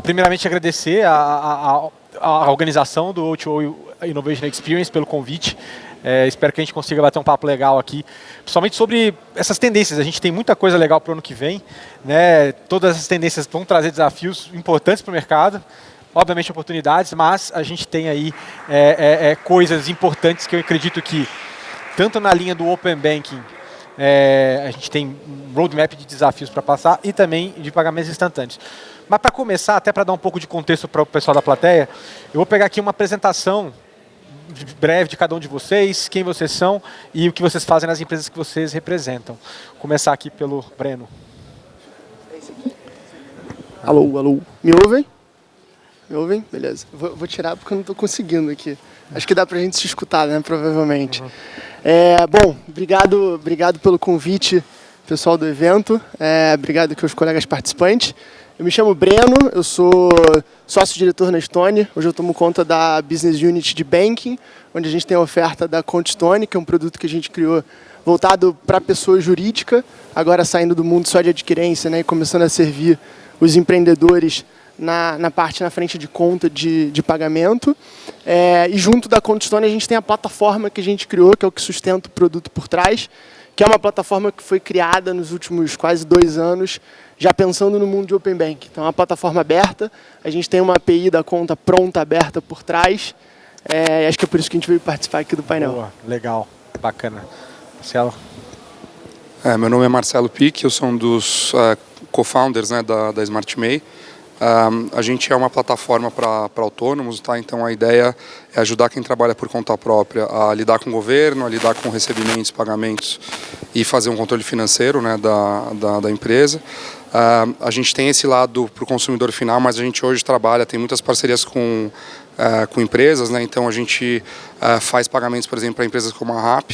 Primeiramente, agradecer a organização do O2O Innovation Experience pelo convite. Espero que a gente consiga bater um papo legal aqui, principalmente sobre essas tendências. A gente tem muita coisa legal para o ano que vem, né? Todas essas tendências vão trazer desafios importantes para o mercado, obviamente oportunidades, mas a gente tem aí coisas importantes que eu acredito que, tanto na linha do Open Banking, a gente tem um roadmap de desafios para passar e também de pagamentos instantâneos. Mas para começar, até para dar um pouco de contexto para o pessoal da plateia, eu vou pegar aqui uma apresentação breve de cada um de vocês, quem vocês são e o que vocês fazem nas empresas que vocês representam. Vou começar aqui pelo Breno. Alô, alô. Me ouvem? Me ouvem? Beleza. Vou tirar porque eu não estou conseguindo aqui. Acho que dá para a gente se escutar, né? Provavelmente. Uhum. Bom, obrigado pelo convite, pessoal do evento. Obrigado aqui aos colegas participantes. Eu me chamo Breno, eu sou sócio-diretor na Stone. Hoje eu tomo conta da Business Unit de Banking, onde a gente tem a oferta da Conta Stone, que é um produto que a gente criou voltado para a pessoa jurídica, agora saindo do mundo só de adquirência, né, e começando a servir os empreendedores na parte na frente de conta de pagamento. E junto da Conta Stone a gente tem a plataforma que a gente criou, que é o que sustenta o produto por trás, que é uma plataforma que foi criada nos últimos quase 2 anos, já pensando no mundo de Open Bank. Então, é uma plataforma aberta, a gente tem uma API da conta pronta, aberta por trás, acho que é por isso que a gente veio participar aqui do painel. Boa, legal, bacana. Marcelo? Meu nome é Marcelo Pique, eu sou um dos co-founders, né, da SmartMay. A gente é uma plataforma para autônomos, tá? Então a ideia é ajudar quem trabalha por conta própria a lidar com o governo, a lidar com recebimentos, pagamentos e fazer um controle financeiro, né, da empresa. A gente tem esse lado para o consumidor final, mas a gente hoje tem muitas parcerias com empresas, né? Então a gente faz pagamentos, por exemplo, para empresas como a RAP,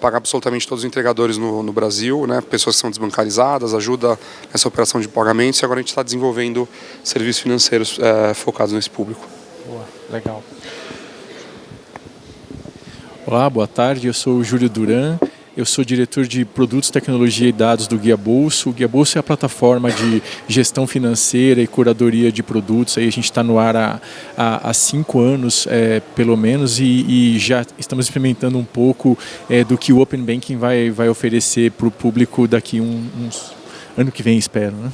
paga absolutamente todos os entregadores no Brasil, né? Pessoas que são desbancarizadas, ajuda nessa operação de pagamentos, e agora a gente está desenvolvendo serviços financeiros focados nesse público. Boa, legal. Olá, boa tarde, eu sou o Júlio Duran. Eu sou diretor de Produtos, Tecnologia e Dados do Guia Bolso. O Guia Bolso é a plataforma de gestão financeira e curadoria de produtos. Aí a gente está no ar há 5 anos, pelo menos, e já estamos experimentando um pouco do que o Open Banking vai oferecer para o público daqui uns ano que vem, espero, né?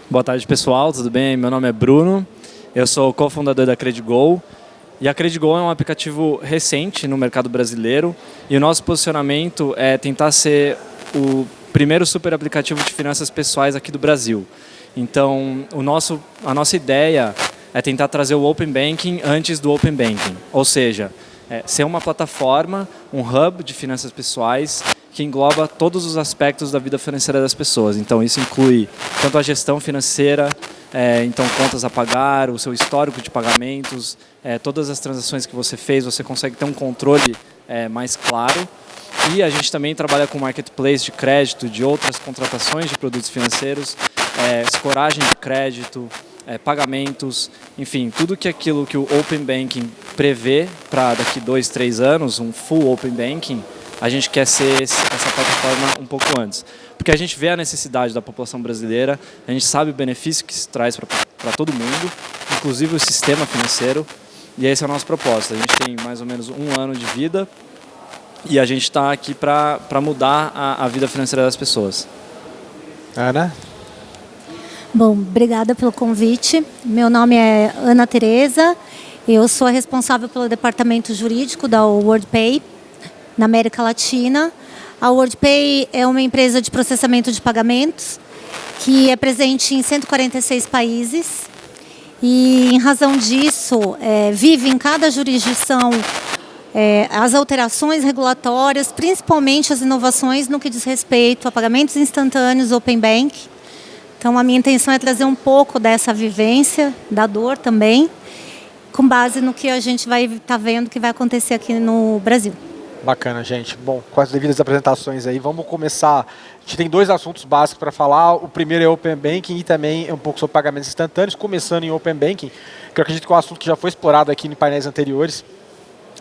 Boa tarde, pessoal. Tudo bem? Meu nome é Bruno. Eu sou cofundador da CrediGo. E a CrediGo é um aplicativo recente no mercado brasileiro e o nosso posicionamento é tentar ser o primeiro super aplicativo de finanças pessoais aqui do Brasil. Então, a nossa ideia é tentar trazer o Open Banking antes do Open Banking, ou seja, ser uma plataforma, um hub de finanças pessoais que engloba todos os aspectos da vida financeira das pessoas. Então, isso inclui tanto a gestão financeira, então contas a pagar, o seu histórico de pagamentos, todas as transações que você fez, você consegue ter um controle mais claro. E a gente também trabalha com marketplace de crédito, de outras contratações de produtos financeiros, escoragem de crédito, pagamentos, enfim, tudo aquilo que o Open Banking prevê para daqui 2, 3 anos, um full Open Banking, a gente quer ser essa plataforma um pouco antes. Porque a gente vê a necessidade da população brasileira, a gente sabe o benefício que isso traz para todo mundo, inclusive o sistema financeiro, e esse é o nosso propósito. A gente tem mais ou menos 1 ano de vida e a gente está aqui para mudar a vida financeira das pessoas. Ana? Bom, obrigada pelo convite. Meu nome é Ana Tereza, eu sou a responsável pelo departamento jurídico da WorldPay na América Latina. A WorldPay é uma empresa de processamento de pagamentos que é presente em 146 países e, em razão disso, vive em cada jurisdição as alterações regulatórias, principalmente as inovações no que diz respeito a pagamentos instantâneos, Open Bank. Então, a minha intenção é trazer um pouco dessa vivência, da dor também, com base no que a gente vai estar vendo que vai acontecer aqui no Brasil. Bacana, gente. Bom, com as devidas apresentações aí, vamos começar. A gente tem 2 assuntos básicos para falar. O primeiro é Open Banking e também um pouco sobre pagamentos instantâneos, começando em Open Banking, que eu acredito que é um assunto que já foi explorado aqui em painéis anteriores.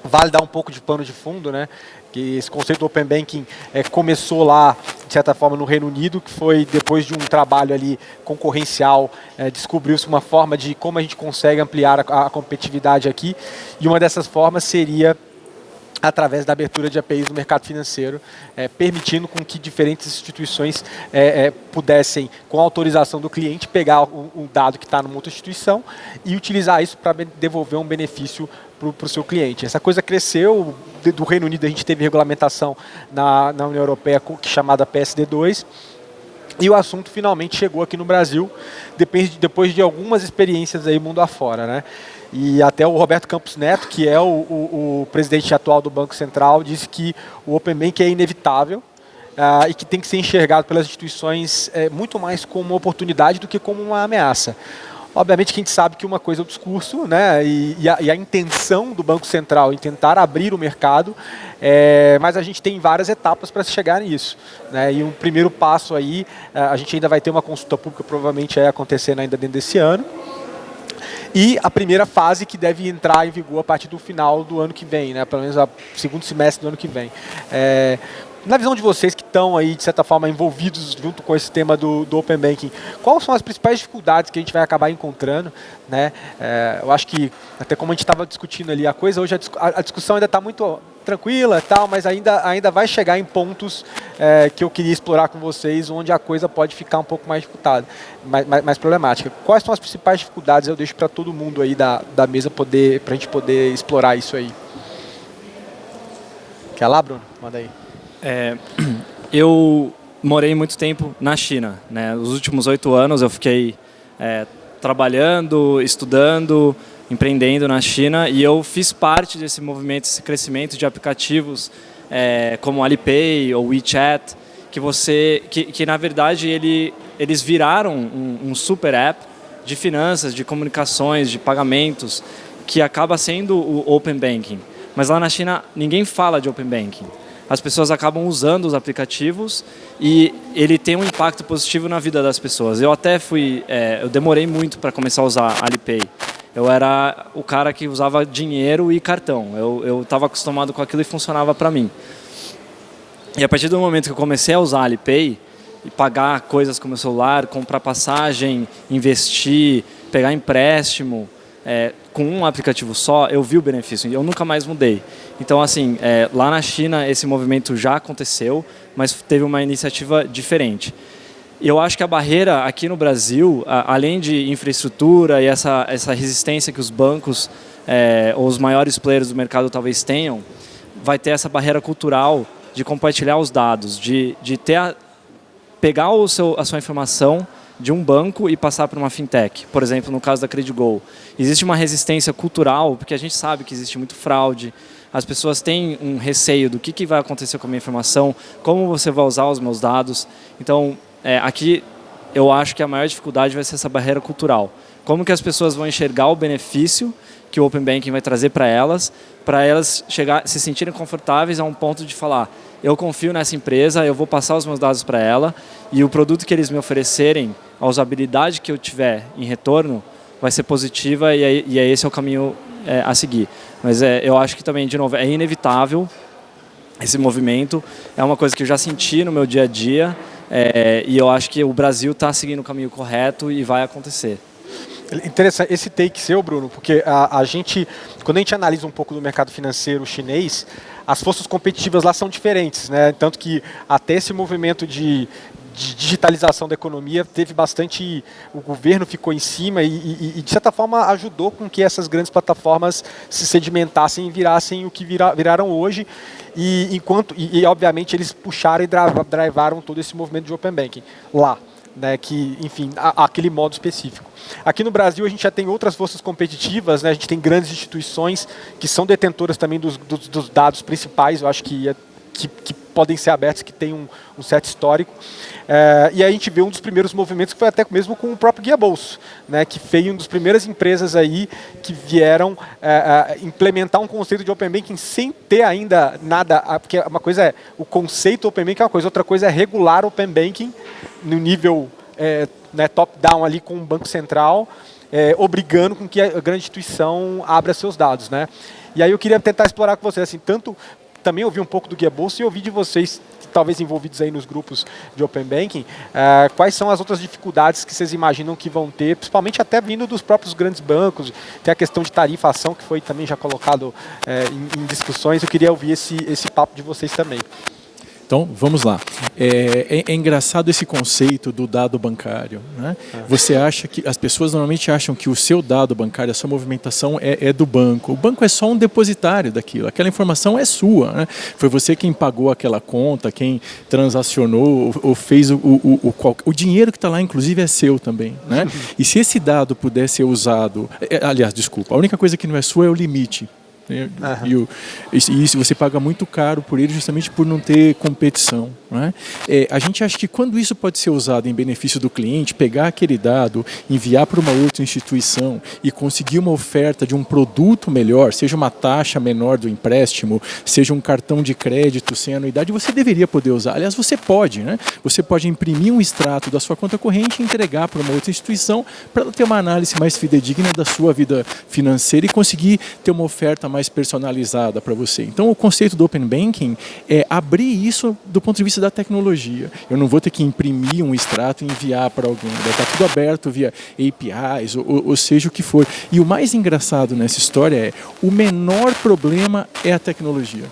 Vale dar um pouco de pano de fundo, né? que esse conceito do Open Banking começou lá, de certa forma, no Reino Unido, que foi depois de um trabalho ali concorrencial, descobriu-se uma forma de como a gente consegue ampliar a competitividade aqui, e uma dessas formas seria através da abertura de APIs no mercado financeiro, permitindo com que diferentes instituições pudessem, com a autorização do cliente, pegar um dado que está numa outra instituição e utilizar isso para devolver um benefício para o seu cliente. Essa coisa cresceu, do Reino Unido a gente teve regulamentação na União Europeia chamada PSD2, e o assunto finalmente chegou aqui no Brasil, depois de algumas experiências aí mundo afora, né? E até o Roberto Campos Neto, que é o presidente atual do Banco Central, disse que o Open Banking é inevitável e que tem que ser enxergado pelas instituições muito mais como uma oportunidade do que como uma ameaça. Obviamente que a gente sabe que uma coisa é o discurso, né, e a intenção do Banco Central em tentar abrir o mercado, mas a gente tem várias etapas para chegar nisso, né, e um primeiro passo aí, a gente ainda vai ter uma consulta pública, provavelmente acontecendo ainda dentro desse ano, e a primeira fase que deve entrar em vigor a partir do final do ano que vem, né, pelo menos o segundo semestre do ano que vem. Na visão de vocês que estão aí, de certa forma, envolvidos junto com esse tema do Open Banking, quais são as principais dificuldades que a gente vai acabar encontrando, né? Eu acho que, até como a gente estava discutindo ali a coisa, hoje a discussão ainda está muito tranquila e tal, mas ainda vai chegar em pontos que eu queria explorar com vocês, onde a coisa pode ficar um pouco mais disputada, mais problemática. Quais são as principais dificuldades? Eu deixo para todo mundo aí da mesa para a gente poder explorar isso aí. Quer lá, Bruno? Manda aí. Eu morei muito tempo na China, né? Os últimos 8 anos eu fiquei trabalhando, estudando, empreendendo na China, e eu fiz parte desse movimento, esse crescimento de aplicativos como Alipay ou WeChat, que na verdade eles viraram um super app de finanças, de comunicações, de pagamentos, que acaba sendo o Open Banking. Mas lá na China ninguém fala de Open Banking. As pessoas acabam usando os aplicativos e ele tem um impacto positivo na vida das pessoas. Eu até eu demorei muito para começar a usar Alipay. Eu era o cara que usava dinheiro e cartão. Eu estava acostumado com aquilo e funcionava para mim. E a partir do momento que eu comecei a usar Alipay e pagar coisas com o meu celular, comprar passagem, investir, pegar empréstimo, com um aplicativo só, eu vi o benefício e eu nunca mais mudei. Então, assim, lá na China esse movimento já aconteceu, mas teve uma iniciativa diferente. E eu acho que a barreira aqui no Brasil, além de infraestrutura e essa resistência que os bancos ou os maiores players do mercado talvez tenham, vai ter essa barreira cultural de compartilhar os dados, de pegar a sua informação de um banco e passar para uma fintech. Por exemplo, no caso da Credigo. Existe uma resistência cultural, porque a gente sabe que existe muito fraude, as pessoas têm um receio do que vai acontecer com a minha informação, como você vai usar os meus dados. Então, aqui eu acho que a maior dificuldade vai ser essa barreira cultural. Como que as pessoas vão enxergar o benefício que o Open Banking vai trazer para elas se sentirem confortáveis a um ponto de falar: eu confio nessa empresa, eu vou passar os meus dados para ela e o produto que eles me oferecerem, a usabilidade que eu tiver em retorno, vai ser positiva e esse é o caminho a seguir. Mas eu acho que também, de novo, é inevitável esse movimento, é uma coisa que eu já senti no meu dia a dia e eu acho que o Brasil está seguindo o caminho correto e vai acontecer. Interessante esse take seu, Bruno, porque a gente, quando a gente analisa um pouco do mercado financeiro chinês, as forças competitivas lá são diferentes, né? Tanto que até esse movimento de digitalização da economia teve bastante, o governo ficou em cima e de certa forma ajudou com que essas grandes plataformas se sedimentassem e virassem o que viraram hoje, e obviamente eles puxaram e drivaram todo esse movimento de Open Banking lá, né, que, enfim, aquele modo específico. Aqui no Brasil a gente já tem outras forças competitivas, né, a gente tem grandes instituições que são detentoras também dos dados principais, eu acho que podem ser abertos, que tem um certo histórico. E a gente vê um dos primeiros movimentos que foi até mesmo com o próprio Guia Bolso, né, que foi uma das primeiras empresas aí que vieram implementar um conceito de Open Banking sem ter ainda nada, porque uma coisa é o conceito Open Banking, é uma coisa, outra coisa é regular Open Banking no nível top-down ali com o Banco Central, obrigando com que a grande instituição abra seus dados, né? E aí eu queria tentar explorar com você, assim, tanto também ouvi um pouco do Guia Bolsa e ouvi de vocês, talvez envolvidos aí nos grupos de Open Banking, quais são as outras dificuldades que vocês imaginam que vão ter, principalmente até vindo dos próprios grandes bancos, tem a questão de tarifação, que foi também já colocado em discussões. Eu queria ouvir esse papo de vocês também. Então, vamos lá. É engraçado esse conceito do dado bancário, né? Você acha que as pessoas normalmente acham que o seu dado bancário, a sua movimentação é do banco. O banco é só um depositário daquilo. Aquela informação é sua, né? Foi você quem pagou aquela conta, quem transacionou ou fez o dinheiro que está lá, inclusive, é seu também, né? E se esse dado puder ser usado, aliás, desculpa, a única coisa que não é sua é o limite. E isso você paga muito caro por ele, justamente por não ter competição, né? A gente acha que quando isso pode ser usado em benefício do cliente, pegar aquele dado, enviar para uma outra instituição e conseguir uma oferta de um produto melhor, seja uma taxa menor do empréstimo, seja um cartão de crédito sem anuidade, você deveria poder usar. Aliás, você pode, né? Você pode imprimir um extrato da sua conta corrente e entregar para uma outra instituição para ela ter uma análise mais fidedigna da sua vida financeira e conseguir ter uma oferta mais personalizada para você. Então, o conceito do Open Banking é abrir isso do ponto de vista da tecnologia. Eu não vou ter que imprimir um extrato e enviar para alguém. Vai estar tudo aberto via APIs, ou seja o que for. E o mais engraçado nessa história é o menor problema é a tecnologia.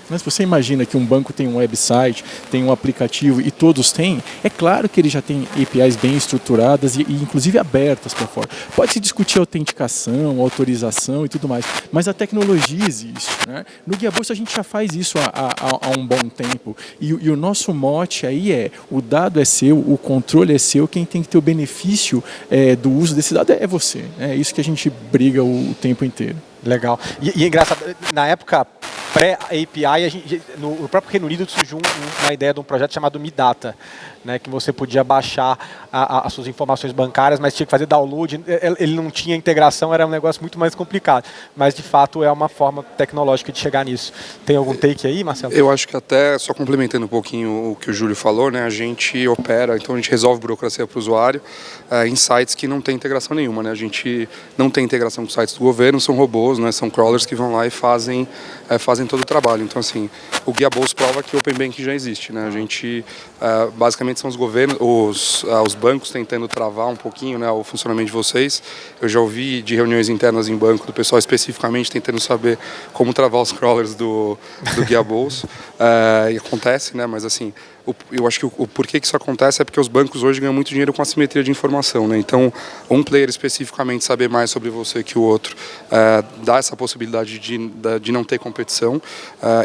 Mas se você imagina que um banco tem um website, tem um aplicativo e todos têm, é claro que ele já tem APIs bem estruturadas e inclusive abertas para fora. Pode-se discutir autorização, autorização e tudo mais, mas a tecnologia existe, né? No Guia Bolsa a gente já faz isso há um bom tempo e o nosso mote aí é: o dado é seu, o controle é seu, quem tem que ter o benefício do uso desse dado é você. É isso que a gente briga o tempo inteiro. Legal. E é engraçado, na época pré-API, no próprio Reino Unido surgiu uma ideia de um projeto chamado Mi Data, né, que você podia baixar as suas informações bancárias, mas tinha que fazer download, ele não tinha integração, era um negócio muito mais complicado. Mas, de fato, é uma forma tecnológica de chegar nisso. Tem algum take aí, Marcelo? Eu acho que até, só complementando um pouquinho o que o Júlio falou, né, a gente opera, então a gente resolve burocracia para o usuário em sites que não tem integração nenhuma, né? A gente não tem integração com sites do governo, são robôs, né, são crawlers que vão lá e fazem todo o trabalho. Então, assim, o Guia Bolsa prova que o Open Banking já existe, né? A gente, basicamente, são os governos, os bancos tentando travar um pouquinho, né, o funcionamento de vocês. Eu já ouvi de reuniões internas em banco do pessoal especificamente tentando saber como travar os crawlers do Guia Bolsa. E acontece, né? Mas, assim, eu acho que o porquê que isso acontece é porque os bancos hoje ganham muito dinheiro com assimetria de informação, né? Então, um player especificamente saber mais sobre você que o outro dá essa possibilidade de não ter competição.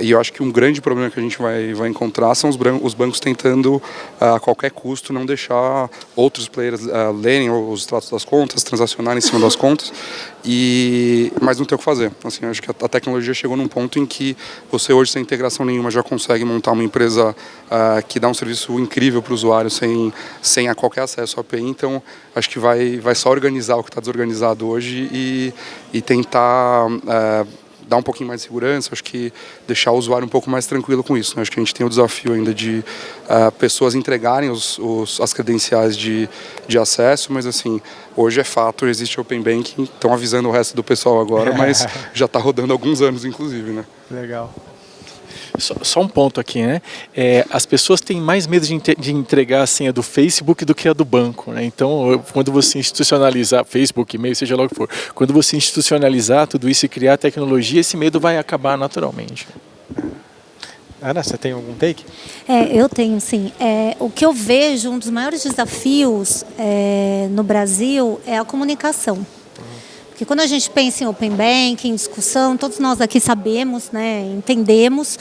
E eu acho que um grande problema que a gente vai encontrar são os bancos tentando, a qualquer custo, não deixar outros players lerem os extratos das contas, transacionarem em cima das contas, mas não tem o que fazer. Assim, eu acho que a tecnologia chegou num ponto em que você hoje, sem integração nenhuma, já consegue montar uma empresa que dá um serviço incrível para o usuário sem qualquer acesso à API. Então, acho que vai só organizar o que está desorganizado hoje e tentar dar um pouquinho mais de segurança, acho que deixar o usuário um pouco mais tranquilo com isso, né? Acho que a gente tem o desafio ainda de pessoas entregarem as credenciais de acesso, mas, assim, hoje é fato, existe Open Banking, estão avisando o resto do pessoal agora, mas já está rodando há alguns anos, inclusive, né? Legal. Só um ponto aqui, né? As pessoas têm mais medo de entregar a senha do Facebook do que a do banco, né? Então, quando você institucionalizar Facebook, e-mail, seja lá o que for, quando você institucionalizar tudo isso e criar tecnologia, esse medo vai acabar naturalmente. Ana, você tem algum take? Eu tenho, sim. O que eu vejo, um dos maiores desafios no Brasil é a comunicação. Porque quando a gente pensa em Open Banking, em discussão, todos nós aqui sabemos, né, entendemos,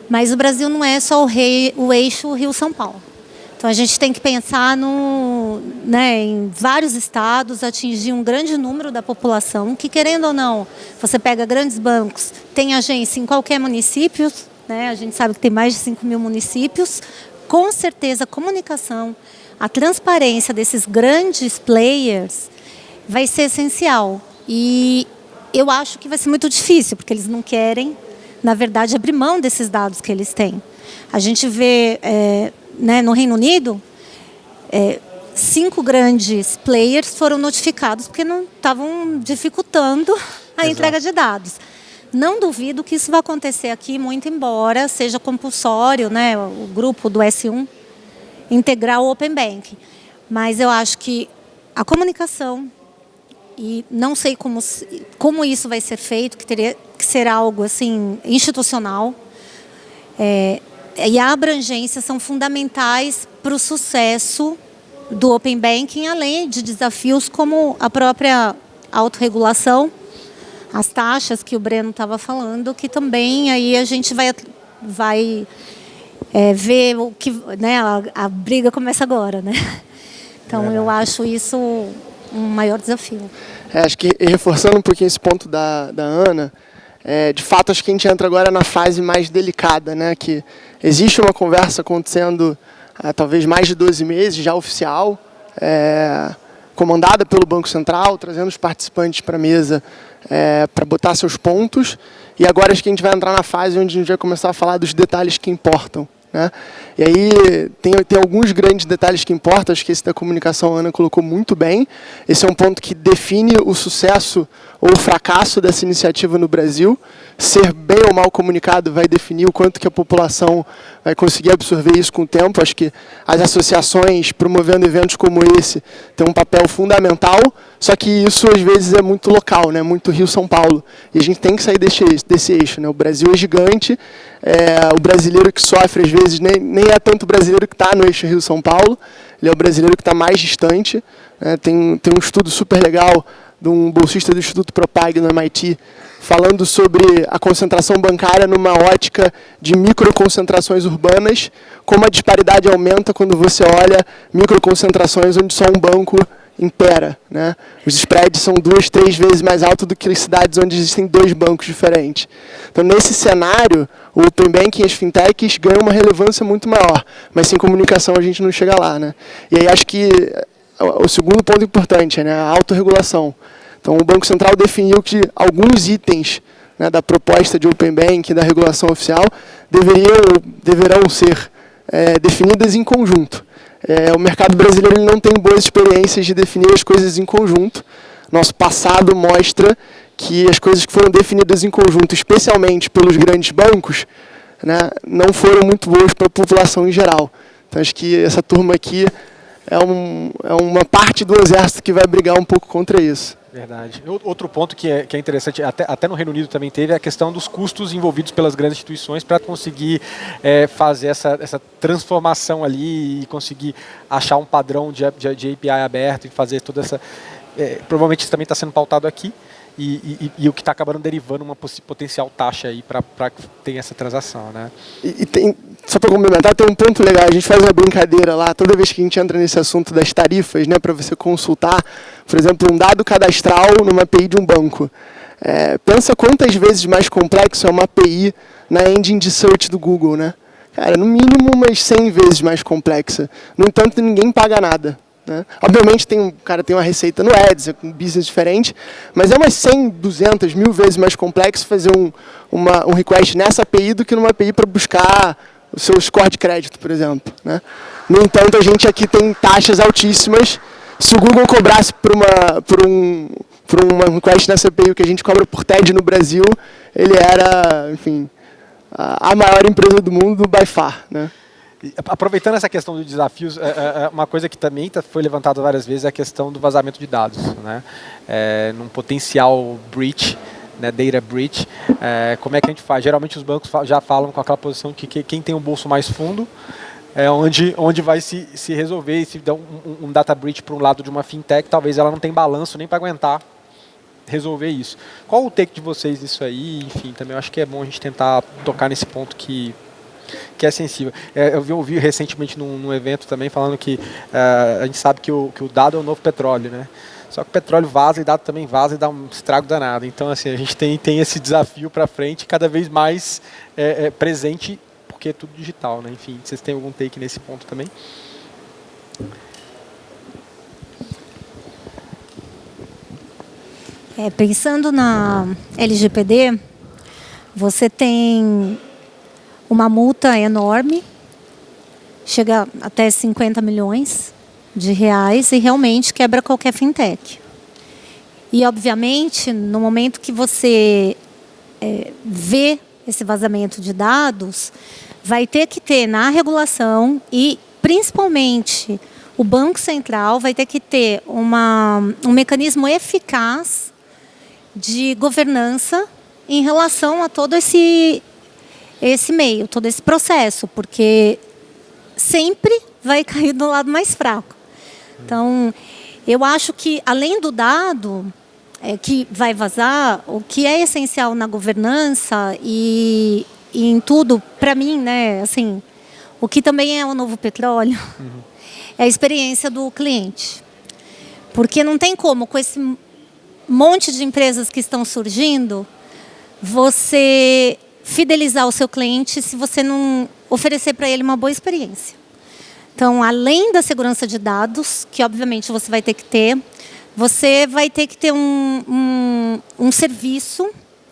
mas o Brasil não é só o eixo Rio-São Paulo. Então a gente tem que pensar em vários estados, atingir um grande número da população, que, querendo ou não, você pega grandes bancos, tem agência em qualquer município, né, a gente sabe que tem mais de 5 mil municípios, com certeza a comunicação, a transparência desses grandes players vai ser essencial. E eu acho que vai ser muito difícil, porque eles não querem, na verdade, abrir mão desses dados que eles têm. A gente vê, no Reino Unido, 5 grandes players foram notificados porque não estavam dificultando a entrega de dados. Não duvido que isso vai acontecer aqui, muito embora seja compulsório, né, o grupo do S1 integrar o Open Banking. Mas eu acho que a comunicação, e não sei como isso vai ser feito, que teria que ser algo assim institucional, e a abrangência são fundamentais para o sucesso do Open Banking, além de desafios como a própria autorregulação, as taxas que o Breno estava falando, que também aí a gente vai ver o que, né, a briga começa agora, né? Então eu acho isso um maior desafio. Acho que, reforçando um pouquinho esse ponto da Ana, de fato acho que a gente entra agora na fase mais delicada, né? Que existe uma conversa acontecendo há talvez mais de 12 meses, já oficial, comandada pelo Banco Central, trazendo os participantes para a mesa para botar seus pontos. E agora acho que a gente vai entrar na fase onde a gente vai começar a falar dos detalhes que importam, né? E aí tem alguns grandes detalhes que importam, acho que esse da comunicação a Ana colocou muito bem. Esse é um ponto que define o sucesso ou o fracasso dessa iniciativa no Brasil. Ser bem ou mal comunicado vai definir o quanto que a população vai conseguir absorver isso com o tempo. Acho que as associações promovendo eventos como esse têm um papel fundamental, só que isso às vezes é muito local, né? Muito Rio-São Paulo. E a gente tem que sair desse eixo, né? O Brasil é gigante, o brasileiro que sofre às vezes nem é tanto o brasileiro que está no eixo Rio-São Paulo, ele é o brasileiro que está mais distante, né? Tem um estudo super legal de um bolsista do Instituto Propag no MIT, falando sobre a concentração bancária numa ótica de microconcentrações urbanas, como a disparidade aumenta quando você olha microconcentrações onde só um banco impera, né? Os spreads são 2, 3 vezes mais altos do que as cidades onde existem 2 bancos diferentes. Então, nesse cenário, o Open Banking e as fintechs ganham uma relevância muito maior, mas sem comunicação a gente não chega lá, né? E aí acho que o segundo ponto importante, né, a autorregulação. Então, o Banco Central definiu que alguns itens, né, da proposta de Open Banking, da regulação oficial, deverão ser definidas em conjunto. O mercado brasileiro ele não tem boas experiências de definir as coisas em conjunto. Nosso passado mostra que as coisas que foram definidas em conjunto, especialmente pelos grandes bancos, né, não foram muito boas para a população em geral. Então, acho que essa turma aqui é uma parte do exército que vai brigar um pouco contra isso. Verdade. Outro ponto que é interessante, até no Reino Unido também teve, é a questão dos custos envolvidos pelas grandes instituições para conseguir fazer essa transformação ali e conseguir achar um padrão de API aberto e fazer toda essa... provavelmente isso também está sendo pautado aqui e o que está acabando derivando uma potencial taxa aí para que tenha essa transação, né? E tem, só para complementar, tem um ponto legal, a gente faz uma brincadeira lá, toda vez que a gente entra nesse assunto das tarifas, né, para você consultar, por exemplo, um dado cadastral numa API de um banco. Pensa quantas vezes mais complexo é uma API na engine de search do Google, né? Cara, no mínimo umas 100 vezes mais complexa. No entanto, ninguém paga nada, né? Obviamente, o cara tem uma receita no Ads, é um business diferente, mas é umas 100, 200, 1000 vezes mais complexo fazer um request nessa API do que numa API para buscar o seu score de crédito, por exemplo, né? No entanto, a gente aqui tem taxas altíssimas. Se o Google cobrasse por uma request nessa API o que a gente cobra por TED no Brasil, ele era, enfim, a maior empresa do mundo by far, né? Aproveitando essa questão dos desafios, uma coisa que também foi levantada várias vezes é a questão do vazamento de dados, né? Num potencial breach, né, data breach, como é que a gente faz? Geralmente os bancos já falam com aquela posição que quem tem o bolso mais fundo é onde vai se resolver. E se der um data breach para um lado de uma fintech, talvez ela não tenha balanço nem para aguentar resolver isso. Qual o take de vocês nisso aí? Enfim, também eu acho que é bom a gente tentar tocar nesse ponto que é sensível. Eu ouvi recentemente num evento também falando que a gente sabe que o dado é o novo petróleo, né? Só que o petróleo vaza e dado também vaza e dá um estrago danado. Então, assim, a gente tem esse desafio para frente cada vez mais presente, porque é tudo digital, né? Enfim, vocês têm algum take nesse ponto também? Pensando na LGPD, você tem uma multa enorme, chega até 50 milhões de reais e realmente quebra qualquer fintech. E, obviamente, no momento que você ver esse vazamento de dados, vai ter que ter na regulação e, principalmente, o Banco Central vai ter que ter um mecanismo eficaz de governança em relação a todo esse meio, todo esse processo, porque sempre vai cair do lado mais fraco. Então, eu acho que, além do dado que vai vazar, o que é essencial na governança e em tudo, para mim, né, assim, o que também é o novo petróleo, é a experiência do cliente. Porque não tem como, com esse monte de empresas que estão surgindo, você fidelizar o seu cliente se você não oferecer para ele uma boa experiência. Então, além da segurança de dados, que obviamente você vai ter que ter, você vai ter que ter um serviço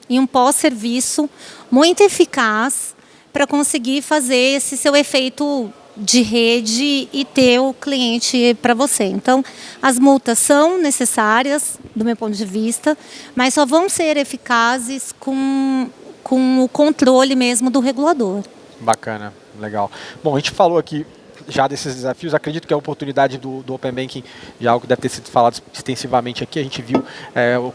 e um pós-serviço muito eficaz para conseguir fazer esse seu efeito de rede e ter o cliente para você. Então, as multas são necessárias, do meu ponto de vista, mas só vão ser eficazes com o controle mesmo do regulador. Bacana, legal. Bom, a gente falou aqui já desses desafios, acredito que a oportunidade do Open Banking, já algo que deve ter sido falado extensivamente aqui, a gente viu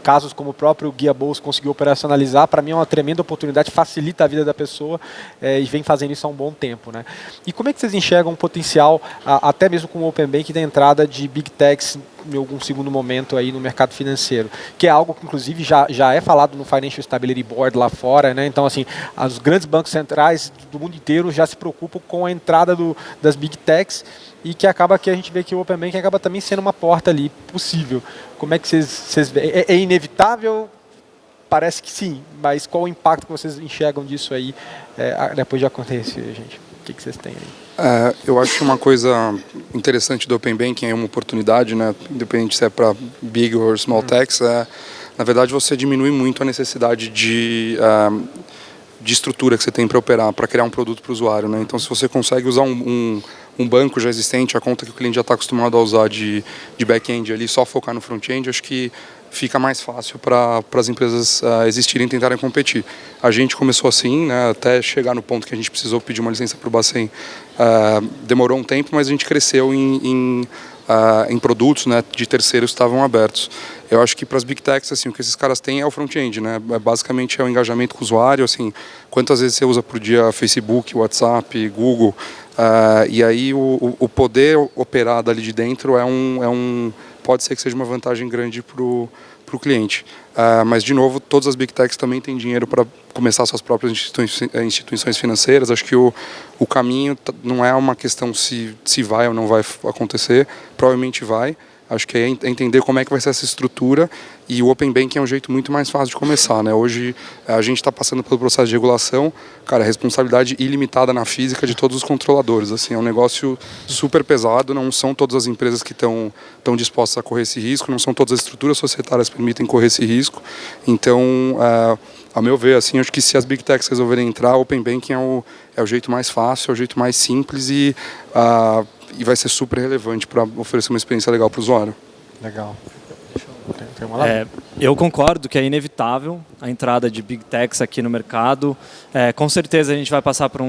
casos como o próprio Guia Bolso conseguiu operacionalizar, para mim é uma tremenda oportunidade, facilita a vida da pessoa e vem fazendo isso há um bom tempo, né? E como é que vocês enxergam o potencial, até mesmo com o Open Banking, da entrada de Big Techs em algum segundo momento aí no mercado financeiro, que é algo que inclusive já é falado no Financial Stability Board lá fora, né? Então, assim, os grandes bancos centrais do mundo inteiro já se preocupam com a entrada das Big Techs e que acaba que a gente vê que o Open Banking acaba também sendo uma porta ali possível. Como é que vocês veem? É inevitável? Parece que sim, mas qual o impacto que vocês enxergam disso aí depois de acontecer, gente? O que vocês têm aí? Eu acho que uma coisa interessante do Open Banking é uma oportunidade, né? Independente se é para big or small techs, na verdade você diminui muito a necessidade de estrutura que você tem para operar, para criar um produto para o usuário, né? Então, se você consegue usar um banco já existente, a conta que o cliente já está acostumado a usar de back-end ali, só focar no front-end, acho que fica mais fácil para as empresas existirem e tentarem competir. A gente começou assim, né, até chegar no ponto que a gente precisou pedir uma licença para o Bacen. Demorou um tempo, mas a gente cresceu em produtos, né, de terceiros que estavam abertos. Eu acho que para as Big Techs, assim, o que esses caras têm é o front-end, né? Basicamente é o engajamento com o usuário, assim, quantas vezes você usa por dia Facebook, WhatsApp, Google, e aí o poder operar dali de dentro pode ser que seja uma vantagem grande para o cliente. Mas, de novo, todas as Big Techs também têm dinheiro para começar suas próprias instituições financeiras. Acho que o caminho não é uma questão se vai ou não vai acontecer, provavelmente vai. Acho que é entender como é que vai ser essa estrutura, e o Open Banking é um jeito muito mais fácil de começar, né? Hoje a gente está passando pelo processo de regulação, cara, responsabilidade ilimitada na física de todos os controladores, assim, é um negócio super pesado, não são todas as empresas que estão dispostas a correr esse risco, não são todas as estruturas societárias que permitem correr esse risco, então, a meu ver, assim, acho que se as Big Techs resolverem entrar, o Open Banking é o jeito mais fácil, é o jeito mais simples e vai ser super relevante para oferecer uma experiência legal para o usuário. Legal. Eu concordo que é inevitável a entrada de Big Techs aqui no mercado. Com certeza a gente vai passar por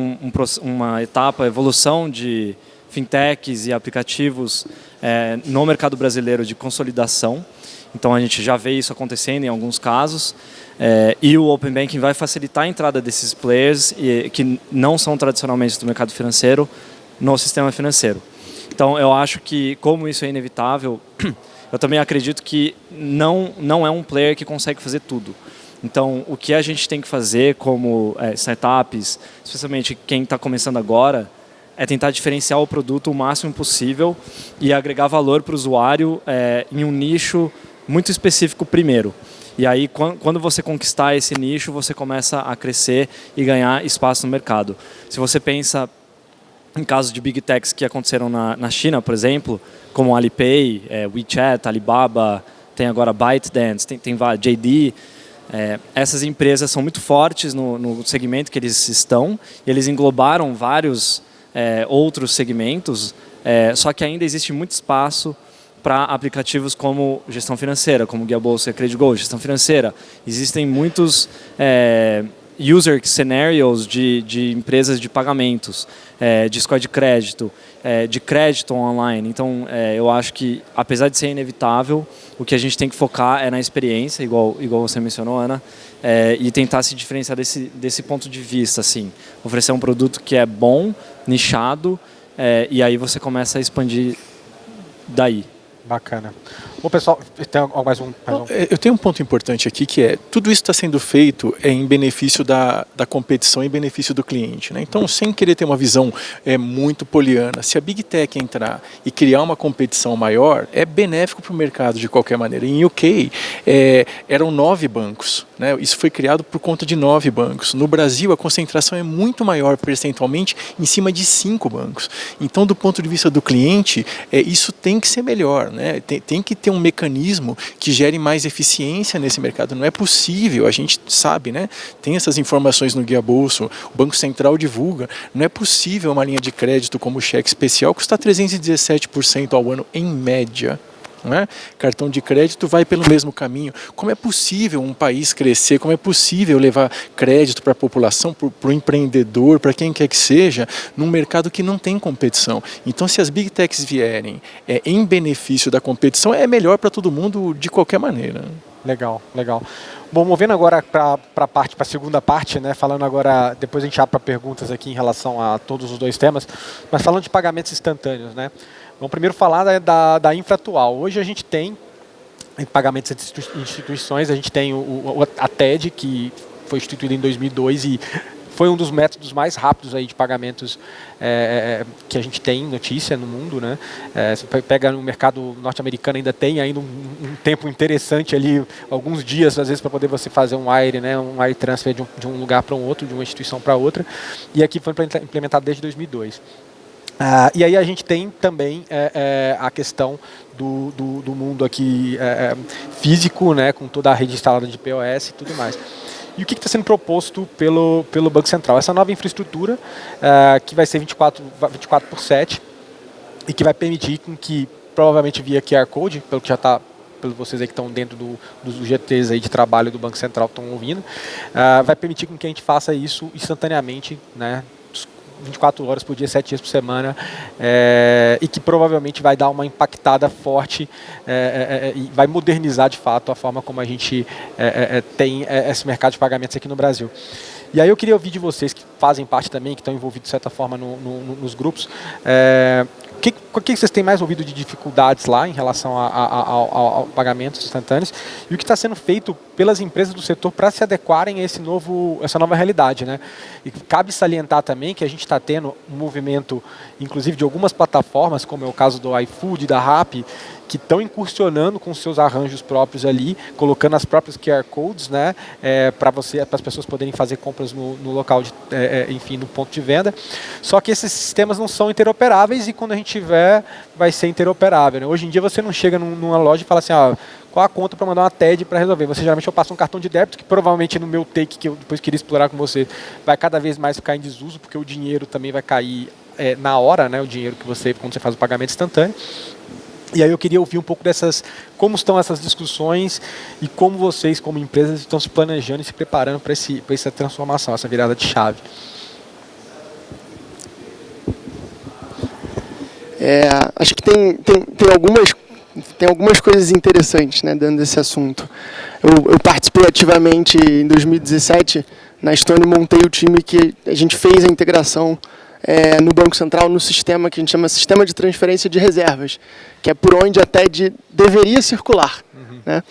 uma etapa, evolução de fintechs e aplicativos no mercado brasileiro de consolidação. Então a gente já vê isso acontecendo em alguns casos. E o Open Banking vai facilitar a entrada desses players que não são tradicionalmente do mercado financeiro no sistema financeiro. Então eu acho que, como isso é inevitável, eu também acredito que não é um player que consegue fazer tudo. Então, o que a gente tem que fazer como startups, especialmente quem está começando agora, é tentar diferenciar o produto o máximo possível e agregar valor para o usuário em um nicho muito específico primeiro. E aí, quando você conquistar esse nicho, você começa a crescer e ganhar espaço no mercado. Se você pensa em casos de Big Techs que aconteceram na China, por exemplo, como Alipay, WeChat, Alibaba, tem agora ByteDance, tem JD. Essas empresas são muito fortes no segmento que eles estão, e eles englobaram vários outros segmentos, só que ainda existe muito espaço para aplicativos como gestão financeira, como Guia Bolso e Credigo, gestão financeira. Existem muitos user scenarios de empresas de pagamentos, de score de crédito online. Então, eu acho que, apesar de ser inevitável, o que a gente tem que focar é na experiência, igual você mencionou, Ana, e tentar se diferenciar desse ponto de vista, assim. Oferecer um produto que é bom, nichado, e aí você começa a expandir daí. Bacana. Bom, pessoal, tem mais um? Eu tenho um ponto importante aqui, que é, tudo isso está sendo feito em benefício da competição, em benefício do cliente, né? Então, sem querer ter uma visão muito poliana, se a Big Tech entrar e criar uma competição maior, é benéfico para o mercado de qualquer maneira. Em UK, eram 9 bancos, né? Isso foi criado por conta de 9 bancos. No Brasil, a concentração é muito maior percentualmente, em cima de 5 bancos. Então, do ponto de vista do cliente, isso tem que ser melhor, né? Tem que ter um mecanismo que gere mais eficiência nesse mercado. Não é possível, a gente sabe, né? Tem essas informações no Guia Bolso, o Banco Central divulga, não é possível uma linha de crédito como o cheque especial custar 317% ao ano em média. Né? Cartão de crédito vai pelo mesmo caminho. Como é possível um país crescer? Como é possível levar crédito para a população, para o empreendedor, para quem quer que seja, num mercado que não tem competição? Então, se as Big Techs vierem em benefício da competição, é melhor para todo mundo de qualquer maneira. Legal, legal. Bom, movendo agora para a segunda parte, né? Falando agora, depois a gente abre para perguntas aqui em relação a todos os dois temas, mas falando de pagamentos instantâneos, né? Vamos primeiro falar da infra atual. Hoje a gente tem, em pagamentos de instituições, a gente tem a TED, que foi instituída em 2002 e foi um dos métodos mais rápidos aí de pagamentos que a gente tem notícia no mundo, né? Você pega no mercado norte-americano, ainda tem ainda um tempo interessante ali, alguns dias às vezes para poder você fazer um wire, né? Um wire transfer de um lugar para um outro, de uma instituição para outra, e aqui foi implementado desde 2002. E aí a gente tem também a questão do mundo aqui físico, né, com toda a rede instalada de POS e tudo mais. E o que está sendo proposto pelo Banco Central? Essa nova infraestrutura que vai ser 24/7 e que vai permitir com que, provavelmente via QR Code, pelo que já está, pelos vocês aí que estão dentro dos GTs aí de trabalho do Banco Central estão ouvindo, vai permitir com que a gente faça isso instantaneamente, né? 24 horas por dia, 7 dias por semana, e que provavelmente vai dar uma impactada forte e vai modernizar de fato a forma como a gente tem esse mercado de pagamentos aqui no Brasil. E aí eu queria ouvir de vocês que fazem parte também, que estão envolvidos de certa forma nos grupos, o que vocês têm mais ouvido de dificuldades lá em relação ao pagamentos instantâneos e o que está sendo feito pelas empresas do setor para se adequarem a essa nova realidade, né? E cabe salientar também que a gente está tendo um movimento, inclusive de algumas plataformas, como é o caso do iFood, da Rappi, que estão incursionando com seus arranjos próprios ali, colocando as próprias QR Codes, né, para as pessoas poderem fazer compras no local, enfim, no ponto de venda. Só que esses sistemas não são interoperáveis e quando a gente tiver, vai ser interoperável, né? Hoje em dia você não chega numa loja e fala assim, qual a conta para mandar uma TED para resolver? Geralmente eu passo um cartão de débito, que provavelmente no meu take, que eu depois queria explorar com você, vai cada vez mais ficar em desuso, porque o dinheiro também vai cair na hora, né, o dinheiro que quando você faz o pagamento instantâneo. E aí eu queria ouvir um pouco como estão essas discussões e como vocês, como empresas, estão se planejando e se preparando para essa transformação, essa virada de chave. Acho que tem algumas coisas interessantes, né, dentro desse assunto. Eu participei ativamente em 2017, na Stone, montei o time que a gente fez a integração no Banco Central, no sistema que a gente chama Sistema de Transferência de Reservas, que é por onde a TED deveria circular. Né?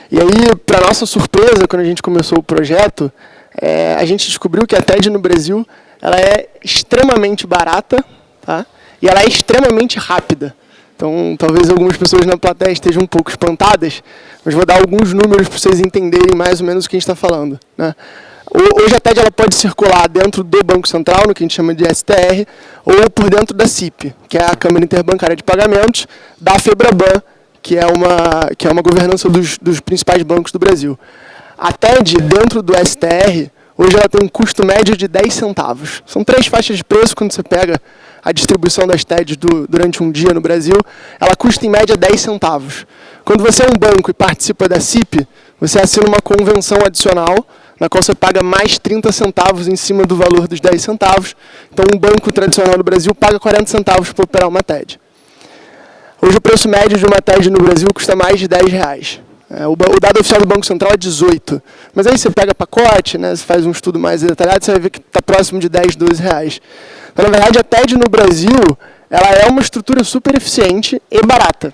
E aí, para nossa surpresa, quando a gente começou o projeto, a gente descobriu que a TED no Brasil ela é extremamente barata, tá? E ela é extremamente rápida. Então, talvez algumas pessoas na plateia estejam um pouco espantadas, mas vou dar alguns números para vocês entenderem mais ou menos o que a gente está falando. Né? Hoje a TED ela pode circular dentro do Banco Central, no que a gente chama de STR, ou por dentro da CIP, que é a Câmara Interbancária de Pagamentos, da FEBRABAN, que é uma governança dos principais bancos do Brasil. A TED, dentro do STR, hoje ela tem um custo médio de 10 centavos. São 3 faixas de preço quando você pega a distribuição das TEDs durante um dia no Brasil, ela custa em média 10 centavos. Quando você é um banco e participa da CIP, você assina uma convenção adicional, na qual você paga mais 30 centavos em cima do valor dos 10 centavos. Então, um banco tradicional no Brasil paga 40 centavos para operar uma TED. Hoje, o preço médio de uma TED no Brasil custa mais de R$10. O dado oficial do Banco Central é 18. Mas aí você pega pacote, né, você faz um estudo mais detalhado, você vai ver que está próximo de 10, 12 reais. Então, na verdade, a TED no Brasil ela é uma estrutura super eficiente e barata.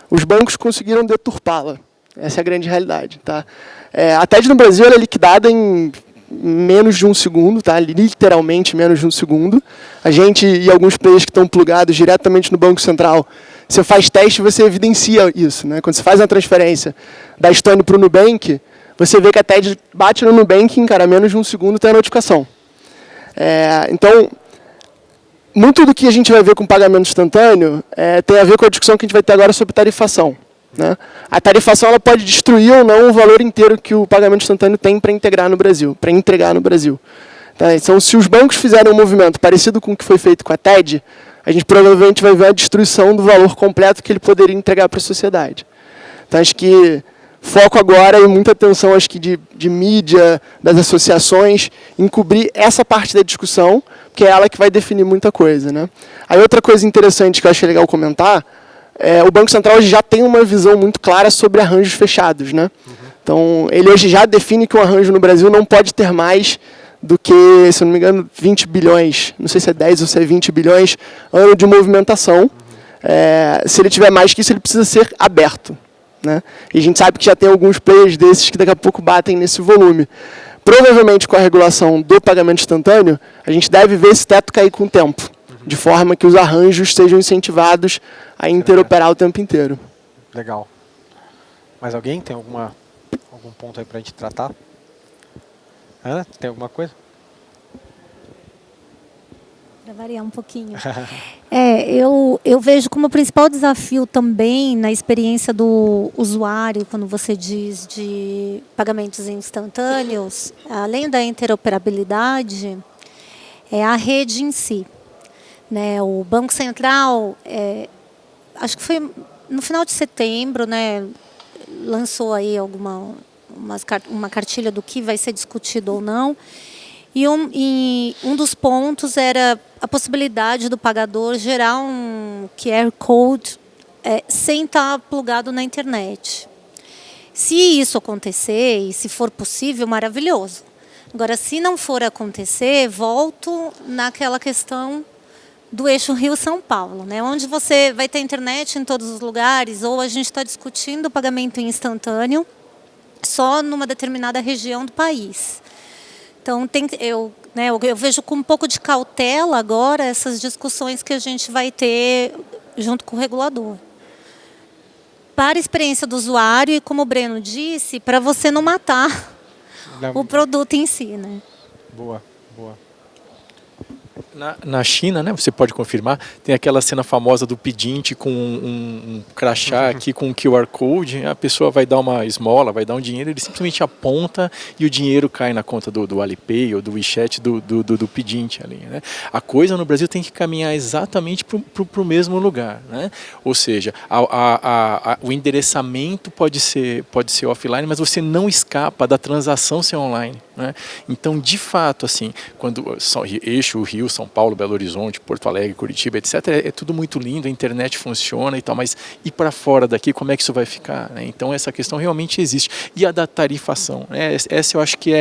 Os bancos conseguiram deturpá-la. Essa é a grande realidade. Tá? A TED no Brasil ela é liquidada em menos de um segundo, tá? Literalmente menos de um segundo. A gente e alguns players que estão plugados diretamente no Banco Central, você faz teste e você evidencia isso. Né? Quando você faz uma transferência da Stone para o Nubank, você vê que a TED bate no Nubank em menos de um segundo tem a notificação. Então, muito do que a gente vai ver com pagamento instantâneo tem a ver com a discussão que a gente vai ter agora sobre tarifação. Né? A tarifação ela pode destruir ou não o valor inteiro que o pagamento instantâneo tem para integrar no Brasil, para entregar no Brasil. Tá? Então, se os bancos fizerem um movimento parecido com o que foi feito com a TED, a gente provavelmente vai ver a destruição do valor completo que ele poderia entregar para a sociedade. Então, acho que foco agora e muita atenção acho que de mídia, das associações, em cobrir essa parte da discussão, que é ela que vai definir muita coisa. Né? Aí outra coisa interessante que eu acho legal comentar, o Banco Central hoje já tem uma visão muito clara sobre arranjos fechados. Né? Então, ele hoje já define que um arranjo no Brasil não pode ter mais do que, se eu não me engano, 20 bilhões, não sei se é 10 ou se é 20 bilhões, ano de movimentação. Se ele tiver mais que isso, ele precisa ser aberto. Né? E a gente sabe que já tem alguns players desses que daqui a pouco batem nesse volume. Provavelmente, com a regulação do pagamento instantâneo, a gente deve ver esse teto cair com o tempo, de forma que os arranjos sejam incentivados a interoperar o tempo inteiro. Legal. Mais alguém? Tem algum ponto aí para a gente tratar? Ana, tem alguma coisa? Para variar um pouquinho. Eu vejo como principal desafio também na experiência do usuário, quando você diz de pagamentos instantâneos, além da interoperabilidade, é a rede em si. Né? O Banco Central, acho que foi no final de setembro, né, lançou aí uma cartilha do que vai ser discutido ou não. E um dos pontos era a possibilidade do pagador gerar um QR Code sem estar plugado na internet. Se isso acontecer, e se for possível, maravilhoso. Agora, se não for acontecer, volto naquela questão do eixo Rio-São Paulo, né? Onde você vai ter internet em todos os lugares, ou a gente está discutindo o pagamento instantâneo só numa determinada região do país. Então, eu vejo com um pouco de cautela agora essas discussões que a gente vai ter junto com o regulador. Para a experiência do usuário e, como o Breno disse, para você não matar o produto em si. Né? Boa, boa. Na China, né, você pode confirmar, tem aquela cena famosa do pedinte com um crachá aqui com um QR Code, a pessoa vai dar uma esmola, vai dar um dinheiro, ele simplesmente aponta e o dinheiro cai na conta do Alipay ou do WeChat do pedinte ali. Né? A coisa no Brasil tem que caminhar exatamente para o mesmo lugar. Né? Ou seja, o endereçamento pode ser offline, mas você não escapa da transação ser online. Né? Então, de fato, assim, quando eixo Rio, São Paulo, Belo Horizonte, Porto Alegre, Curitiba, etc., é tudo muito lindo, a internet funciona e tal, mas e para fora daqui, como é que isso vai ficar? Né? Então, essa questão realmente existe. E a da tarifação, né? Essa eu acho que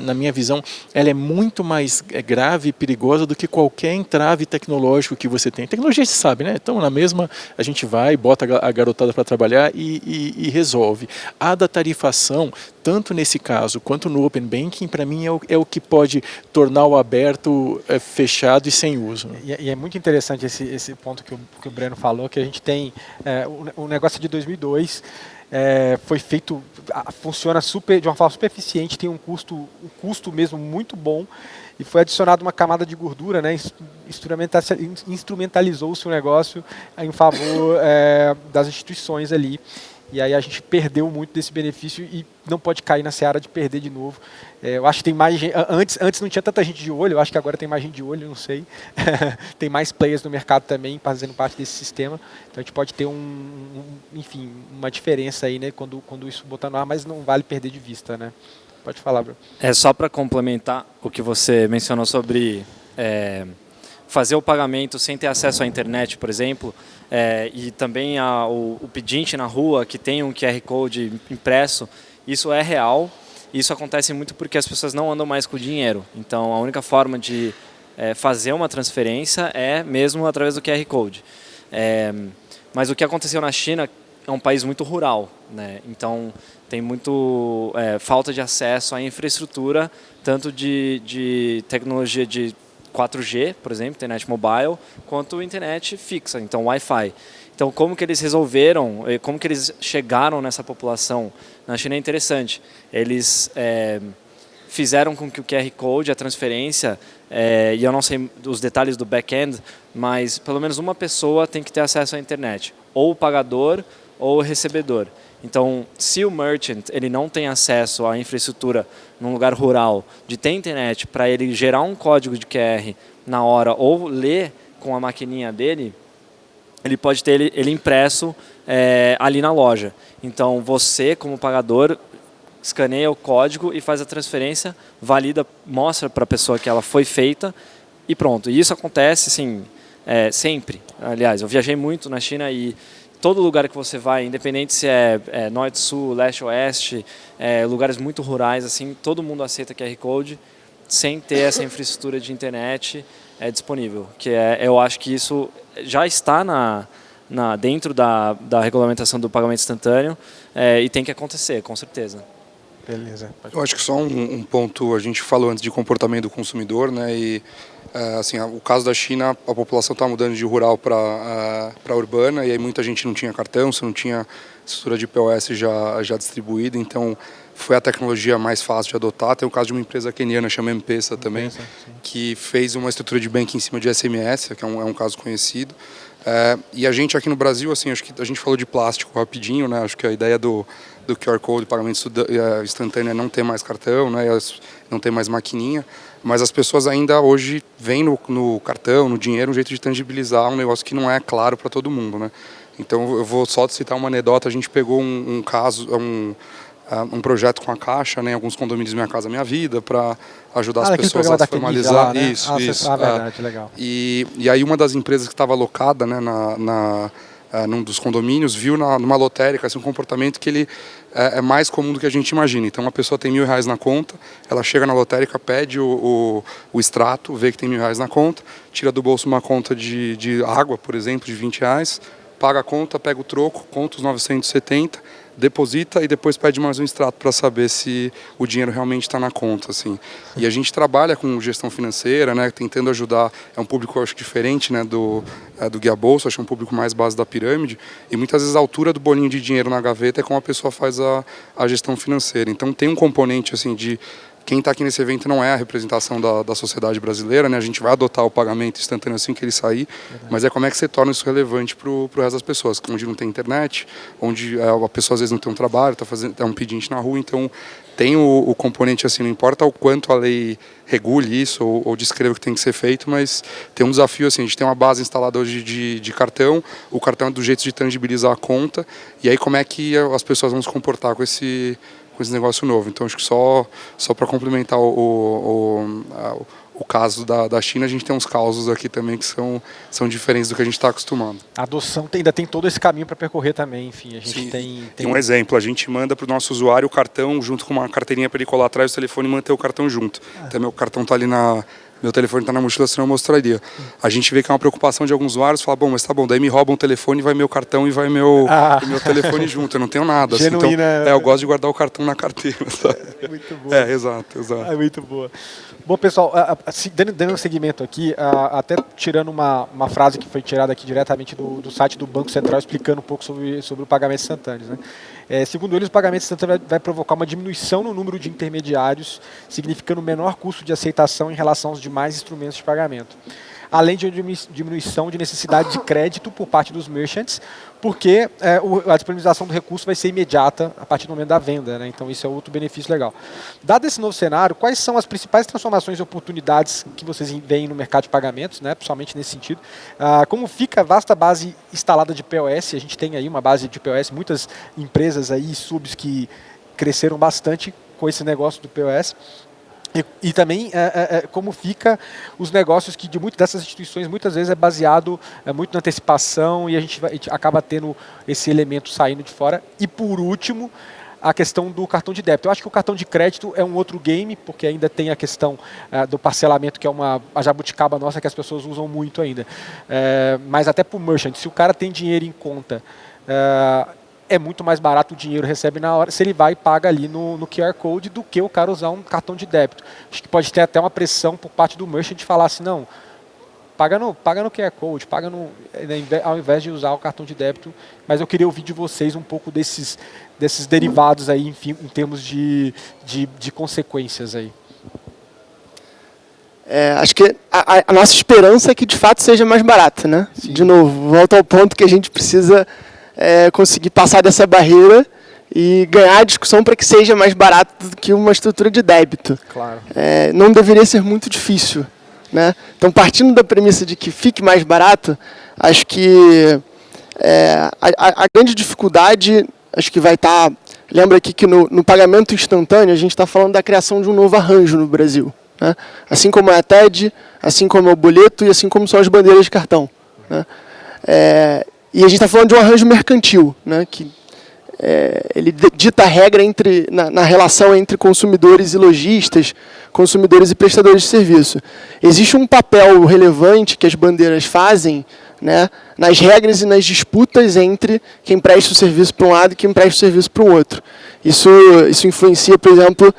na minha visão, ela é muito mais grave e perigosa do que qualquer entrave tecnológico que você tem. Tecnologia, você sabe, né? Então, na mesma, a gente vai, bota a garotada para trabalhar e resolve. A da tarifação, tanto nesse caso quanto no Open Banking, para mim é o que pode tornar o aberto fechado e sem uso. E é muito interessante esse ponto que o Breno falou, que a gente tem o negócio de 2002, foi feito, funciona de uma forma super eficiente, tem um custo mesmo muito bom, e foi adicionado uma camada de gordura, né? Instrumentalizou-se o negócio em favor das instituições ali. E aí a gente perdeu muito desse benefício e não pode cair na seara de perder de novo. Eu acho que tem mais gente, antes não tinha tanta gente de olho, eu acho que agora tem mais gente de olho, não sei. Tem mais players no mercado também fazendo parte desse sistema. Então a gente pode ter enfim, uma diferença aí, né, quando isso botar no ar, mas não vale perder de vista, né? Pode falar, Bruno. Só para complementar o que você mencionou sobre fazer o pagamento sem ter acesso à internet, por exemplo, e também o pedinte na rua que tem um QR Code impresso, isso é real. Isso acontece muito porque as pessoas não andam mais com o dinheiro. Então, a única forma de fazer uma transferência é mesmo através do QR Code. Mas o que aconteceu na China é um país muito rural, né? Então tem muito falta de acesso à infraestrutura, tanto de tecnologia de 4G, por exemplo, internet mobile, quanto internet fixa, então Wi-Fi. Então como que eles resolveram, como que eles chegaram nessa população? Na China é interessante. Eles fizeram com que o QR Code, a transferência, e eu não sei os detalhes do back-end, mas pelo menos uma pessoa tem que ter acesso à internet, ou o pagador ou o recebedor. Então, se o merchant ele não tem acesso à infraestrutura num lugar rural, de ter internet para ele gerar um código de QR na hora ou ler com a maquininha dele, ele pode ter ele impresso ali na loja. Então, você, como pagador, escaneia o código e faz a transferência, valida, mostra para a pessoa que ela foi feita e pronto. E isso acontece assim, sempre. Aliás, eu viajei muito na China e todo lugar que você vai, independente se é norte, sul, leste, oeste, lugares muito rurais, assim, todo mundo aceita QR Code sem ter essa infraestrutura de internet disponível. Eu acho que isso já está dentro da regulamentação do pagamento instantâneo e tem que acontecer, com certeza. Beleza. Eu acho que só um ponto, a gente falou antes de comportamento do consumidor, né? E assim, o caso da China, a população está mudando de rural para urbana e aí muita gente não tinha cartão, você não tinha estrutura de POS já distribuída, então foi a tecnologia mais fácil de adotar. Tem o caso de uma empresa queniana, chama M-Pesa também, que fez uma estrutura de banking em cima de SMS, que é um caso conhecido. E a gente aqui no Brasil, assim, acho que a gente falou de plástico rapidinho, né? Acho que a ideia do QR Code, pagamento instantâneo, é não ter mais cartão, né? Não ter mais maquininha, mas as pessoas ainda hoje veem no cartão, no dinheiro, um jeito de tangibilizar um negócio que não é claro para todo mundo, né? Então eu vou só citar uma anedota. A gente pegou um caso, um projeto com a Caixa, né, em alguns condomínios Minha Casa Minha Vida, para ajudar as pessoas a formalizar. Lá, né? Isso. Verdade, legal. E aí uma das empresas que estava alocada, né, num dos condomínios, viu numa lotérica assim, um comportamento que ele é mais comum do que a gente imagina. Então, uma pessoa tem R$1.000 na conta, ela chega na lotérica, pede o extrato, vê que tem R$1.000 na conta, tira do bolso uma conta de água, por exemplo, de R$20, paga a conta, pega o troco, conta os 970, deposita e depois pede mais um extrato para saber se o dinheiro realmente está na conta, assim. E a gente trabalha com gestão financeira, né, tentando ajudar. É um público, eu acho, diferente, né, do Guia Bolsa, acho que é um público mais base da pirâmide. E muitas vezes a altura do bolinho de dinheiro na gaveta é como a pessoa faz a gestão financeira. Então tem um componente assim de quem está aqui nesse evento não é a representação da sociedade brasileira, né? A gente vai adotar o pagamento instantâneo assim que ele sair, mas é como é que você torna isso relevante para o resto das pessoas, onde não tem internet, onde a pessoa às vezes não tem um trabalho, é um pedinte na rua, então tem o componente assim, não importa o quanto a lei regule isso ou descreva o que tem que ser feito, mas tem um desafio assim, a gente tem uma base instalada hoje de cartão, o cartão é do jeito de tangibilizar a conta, e aí como é que as pessoas vão se comportar com esse negócio novo. Então, acho que só para complementar o caso da China, a gente tem uns causos aqui também que são diferentes do que a gente está acostumado. A adoção ainda tem todo esse caminho para percorrer também, enfim, a gente Sim. tem um exemplo, a gente manda para o nosso usuário o cartão junto com uma carteirinha para ele colar atrás do telefone e manter o cartão junto. Então, meu cartão está ali meu telefone está na mochila, senão eu mostraria. A gente vê que é uma preocupação de alguns usuários, fala, bom, mas tá bom, daí me roubam o telefone, vai meu cartão e vai meu telefone junto, eu não tenho nada. Assim, então, eu gosto de guardar o cartão na carteira, sabe? Muito boa. Exato. É muito boa. Bom, pessoal, dando um segmento aqui, até tirando uma frase que foi tirada aqui diretamente do site do Banco Central, explicando um pouco sobre o pagamento instantâneo, né? Segundo eles, o pagamento instantâneo vai provocar uma diminuição no número de intermediários, significando menor custo de aceitação em relação aos demais instrumentos de pagamento. Além de uma diminuição de necessidade de crédito por parte dos merchants, porque a disponibilização do recurso vai ser imediata a partir do momento da venda, né? Então isso é outro benefício legal. Dado esse novo cenário, quais são as principais transformações e oportunidades que vocês veem no mercado de pagamentos, né? Principalmente nesse sentido? Como fica a vasta base instalada de POS? A gente tem aí uma base de POS, muitas empresas aí, subs que cresceram bastante. com esse negócio do POS. E também como fica os negócios que de muitas dessas instituições muitas vezes é baseado muito na antecipação e a gente acaba tendo esse elemento saindo de fora. E por último, a questão do cartão de débito. Eu acho que o cartão de crédito é um outro game, porque ainda tem a questão do parcelamento, que é a jabuticaba nossa que as pessoas usam muito ainda. Mas até para o merchant, se o cara tem dinheiro em conta, é muito mais barato o dinheiro, recebe na hora, se ele vai e paga ali no QR Code, do que o cara usar um cartão de débito. Acho que pode ter até uma pressão por parte do merchant de falar assim, não, paga no QR Code, ao invés de usar o cartão de débito. Mas eu queria ouvir de vocês um pouco desses derivados aí, enfim, em termos de consequências aí. Acho que a nossa esperança é que de fato seja mais barato, né? Sim. De novo, volta ao ponto que a gente precisa conseguir passar dessa barreira e ganhar a discussão para que seja mais barato do que uma estrutura de débito. Claro. Não deveria ser muito difícil, né? Então, partindo da premissa de que fique mais barato, acho que a grande dificuldade, acho que vai estar... Lembra aqui que no pagamento instantâneo a gente está falando da criação de um novo arranjo no Brasil, né? Assim como é a TED, assim como é o boleto e assim como são as bandeiras de cartão, né? E a gente está falando de um arranjo mercantil, né, que ele dita a regra na relação entre consumidores e lojistas, consumidores e prestadores de serviço. Existe um papel relevante que as bandeiras fazem, né, nas regras e nas disputas entre quem presta o serviço para um lado e quem presta o serviço para o outro. Isso influencia, por exemplo,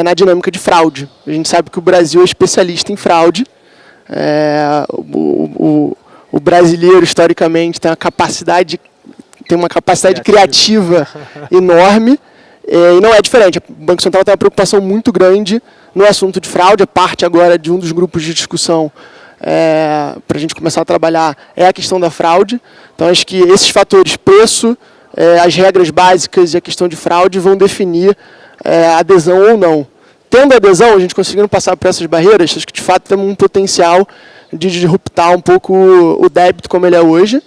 na dinâmica de fraude. A gente sabe que o Brasil é especialista em fraude. O brasileiro, historicamente, tem uma capacidade criativa enorme, e não é diferente. O Banco Central tem uma preocupação muito grande no assunto de fraude. A parte agora de um dos grupos de discussão para a gente começar a trabalhar é a questão da fraude. Então, acho que esses fatores, preço, as regras básicas e a questão de fraude vão definir adesão ou não. Tendo adesão, a gente conseguindo passar por essas barreiras, acho que de fato temos um potencial de disruptar um pouco o débito como ele é hoje.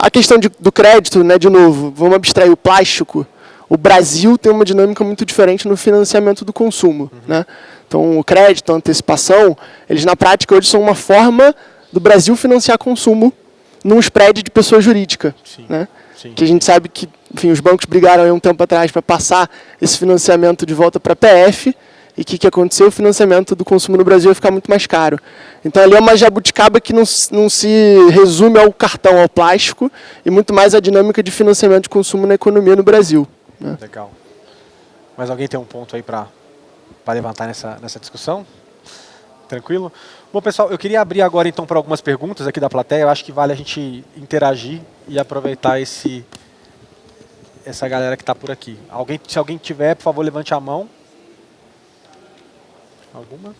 A questão do crédito, né, de novo, vamos abstrair o plástico. O Brasil tem uma dinâmica muito diferente no financiamento do consumo, né? Então, o crédito, a antecipação, eles na prática hoje são uma forma do Brasil financiar consumo num spread de pessoa jurídica. Sim, né? Sim. Que a gente sabe que, enfim, os bancos brigaram aí um tempo atrás para passar esse financiamento de volta para a PF, e o que aconteceu? O financiamento do consumo no Brasil vai ficar muito mais caro. Então, ali é uma jabuticaba que não se resume ao cartão, ao plástico, e muito mais a dinâmica de financiamento de consumo na economia no Brasil, né? Legal. Mas alguém tem um ponto aí para levantar nessa discussão? Tranquilo? Bom, pessoal, eu queria abrir agora então para algumas perguntas aqui da plateia. Eu acho que vale a gente interagir e aproveitar essa galera que está por aqui. Se alguém tiver, por favor, levante a mão. Alguma?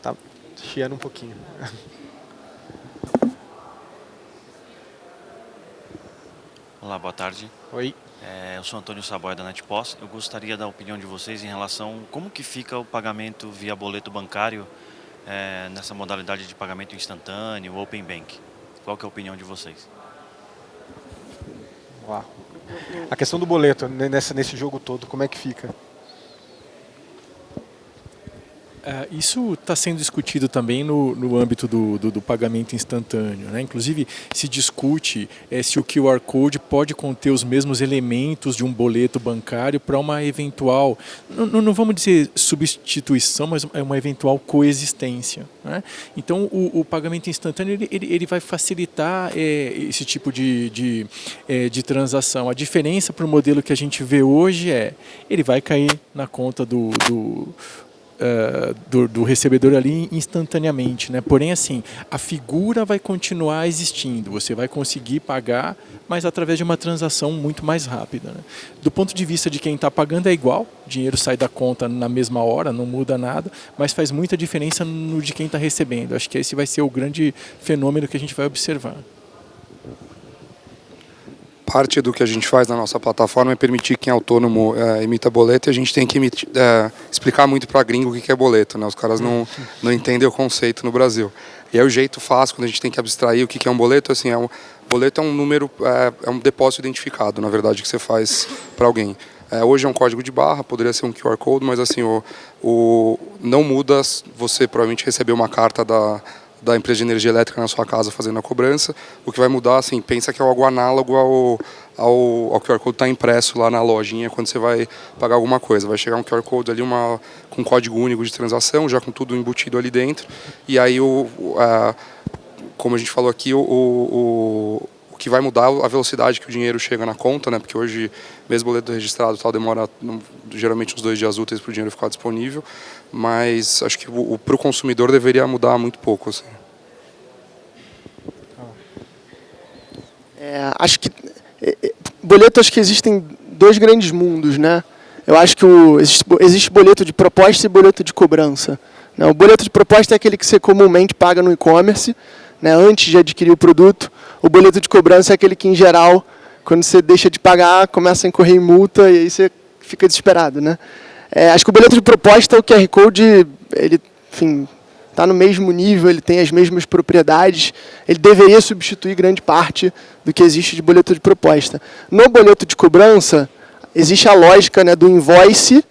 Tá chiando um pouquinho. Olá, boa tarde. Oi. Eu sou Antônio Saboia da NetPOS. Eu gostaria da opinião de vocês em relação a como que fica o pagamento via boleto bancário nessa modalidade de pagamento instantâneo, Open Bank. Qual que é a opinião de vocês? Uau. A questão do boleto nesse jogo todo, como é que fica? Isso está sendo discutido também no âmbito do pagamento instantâneo, né? Inclusive, se discute se o QR Code pode conter os mesmos elementos de um boleto bancário para uma eventual, não vamos dizer substituição, mas é uma eventual coexistência, né? Então, o pagamento instantâneo ele vai facilitar esse tipo de transação. A diferença para o modelo que a gente vê hoje ele vai cair na conta do recebedor ali instantaneamente, né? Porém, assim, a figura vai continuar existindo. Você vai conseguir pagar, mas através de uma transação muito mais rápida, né? Do ponto de vista de quem está pagando é igual, o dinheiro sai da conta na mesma hora, não muda nada, mas faz muita diferença no de quem está recebendo. Acho que esse vai ser o grande fenômeno que a gente vai observar. parte do que a gente faz na nossa plataforma é permitir que quem é autônomo emita boleto, e a gente tem que explicar muito para gringo o que é boleto, né? Os caras não entendem o conceito no Brasil. E aí o jeito fácil, quando a gente tem que abstrair o que é um boleto, assim, boleto é um número, é um depósito identificado, na verdade, que você faz para alguém. Hoje é um código de barra, poderia ser um QR Code, mas assim, não muda você provavelmente receber uma carta da empresa de energia elétrica na sua casa fazendo a cobrança. O que vai mudar, assim, pensa que é algo análogo ao QR Code está impresso lá na lojinha quando você vai pagar alguma coisa. Vai chegar um QR Code ali com código único de transação, já com tudo embutido ali dentro. E aí, como a gente falou aqui, o que vai mudar é a velocidade que o dinheiro chega na conta, né? Porque hoje, mesmo boleto registrado tal, demora geralmente uns 2 dias úteis para o dinheiro ficar disponível. Mas acho que para o consumidor deveria mudar muito pouco. Assim. Acho que boleto, acho que existem 2 grandes mundos, né? Eu acho que existe boleto de proposta e boleto de cobrança. Né? O boleto de proposta é aquele que você comumente paga no e-commerce, né, antes de adquirir o produto. O boleto de cobrança é aquele que, em geral, quando você deixa de pagar, começa a incorrer em multa e aí você fica desesperado, né? Acho que o boleto de proposta, o QR Code, ele, enfim, está no mesmo nível, ele tem as mesmas propriedades, ele deveria substituir grande parte do que existe de boleto de proposta. No boleto de cobrança, existe a lógica, né, do invoice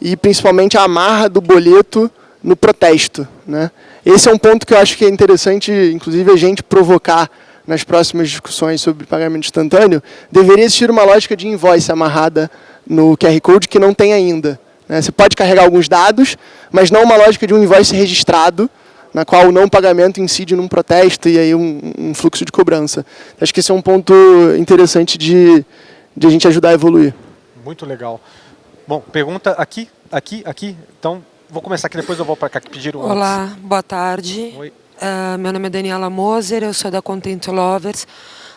e, principalmente, a amarra do boleto no protesto, né? Esse é um ponto que eu acho que é interessante, inclusive, a gente provocar nas próximas discussões sobre pagamento instantâneo. Deveria existir uma lógica de invoice amarrada no QR Code que não tem ainda. Né? Você pode carregar alguns dados, mas não uma lógica de um invoice registrado, na qual o não pagamento incide num protesto e aí um fluxo de cobrança. Acho que esse é um ponto interessante de a gente ajudar a evoluir. Muito legal. Bom, pergunta aqui. Então, vou começar aqui, depois eu vou para cá que pediram antes. Olá, boa tarde. Oi. Meu nome é Daniela Moser, eu sou da Content Lovers.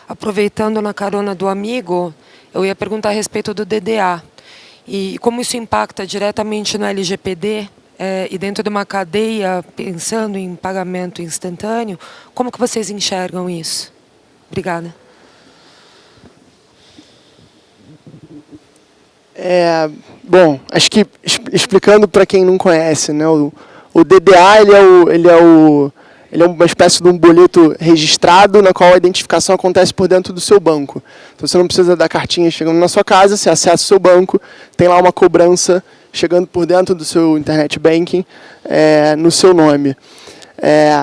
Aproveitando na carona do amigo, eu ia perguntar a respeito do DDA. E como isso impacta diretamente no LGPD e dentro de uma cadeia, pensando em pagamento instantâneo, como que vocês enxergam isso? Obrigada. Bom, acho que explicando para quem não conhece, né, o DDA ele é uma espécie de um boleto registrado na qual a identificação acontece por dentro do seu banco. Então você não precisa da cartinha chegando na sua casa, você acessa o seu banco, tem lá uma cobrança chegando por dentro do seu internet banking no seu nome.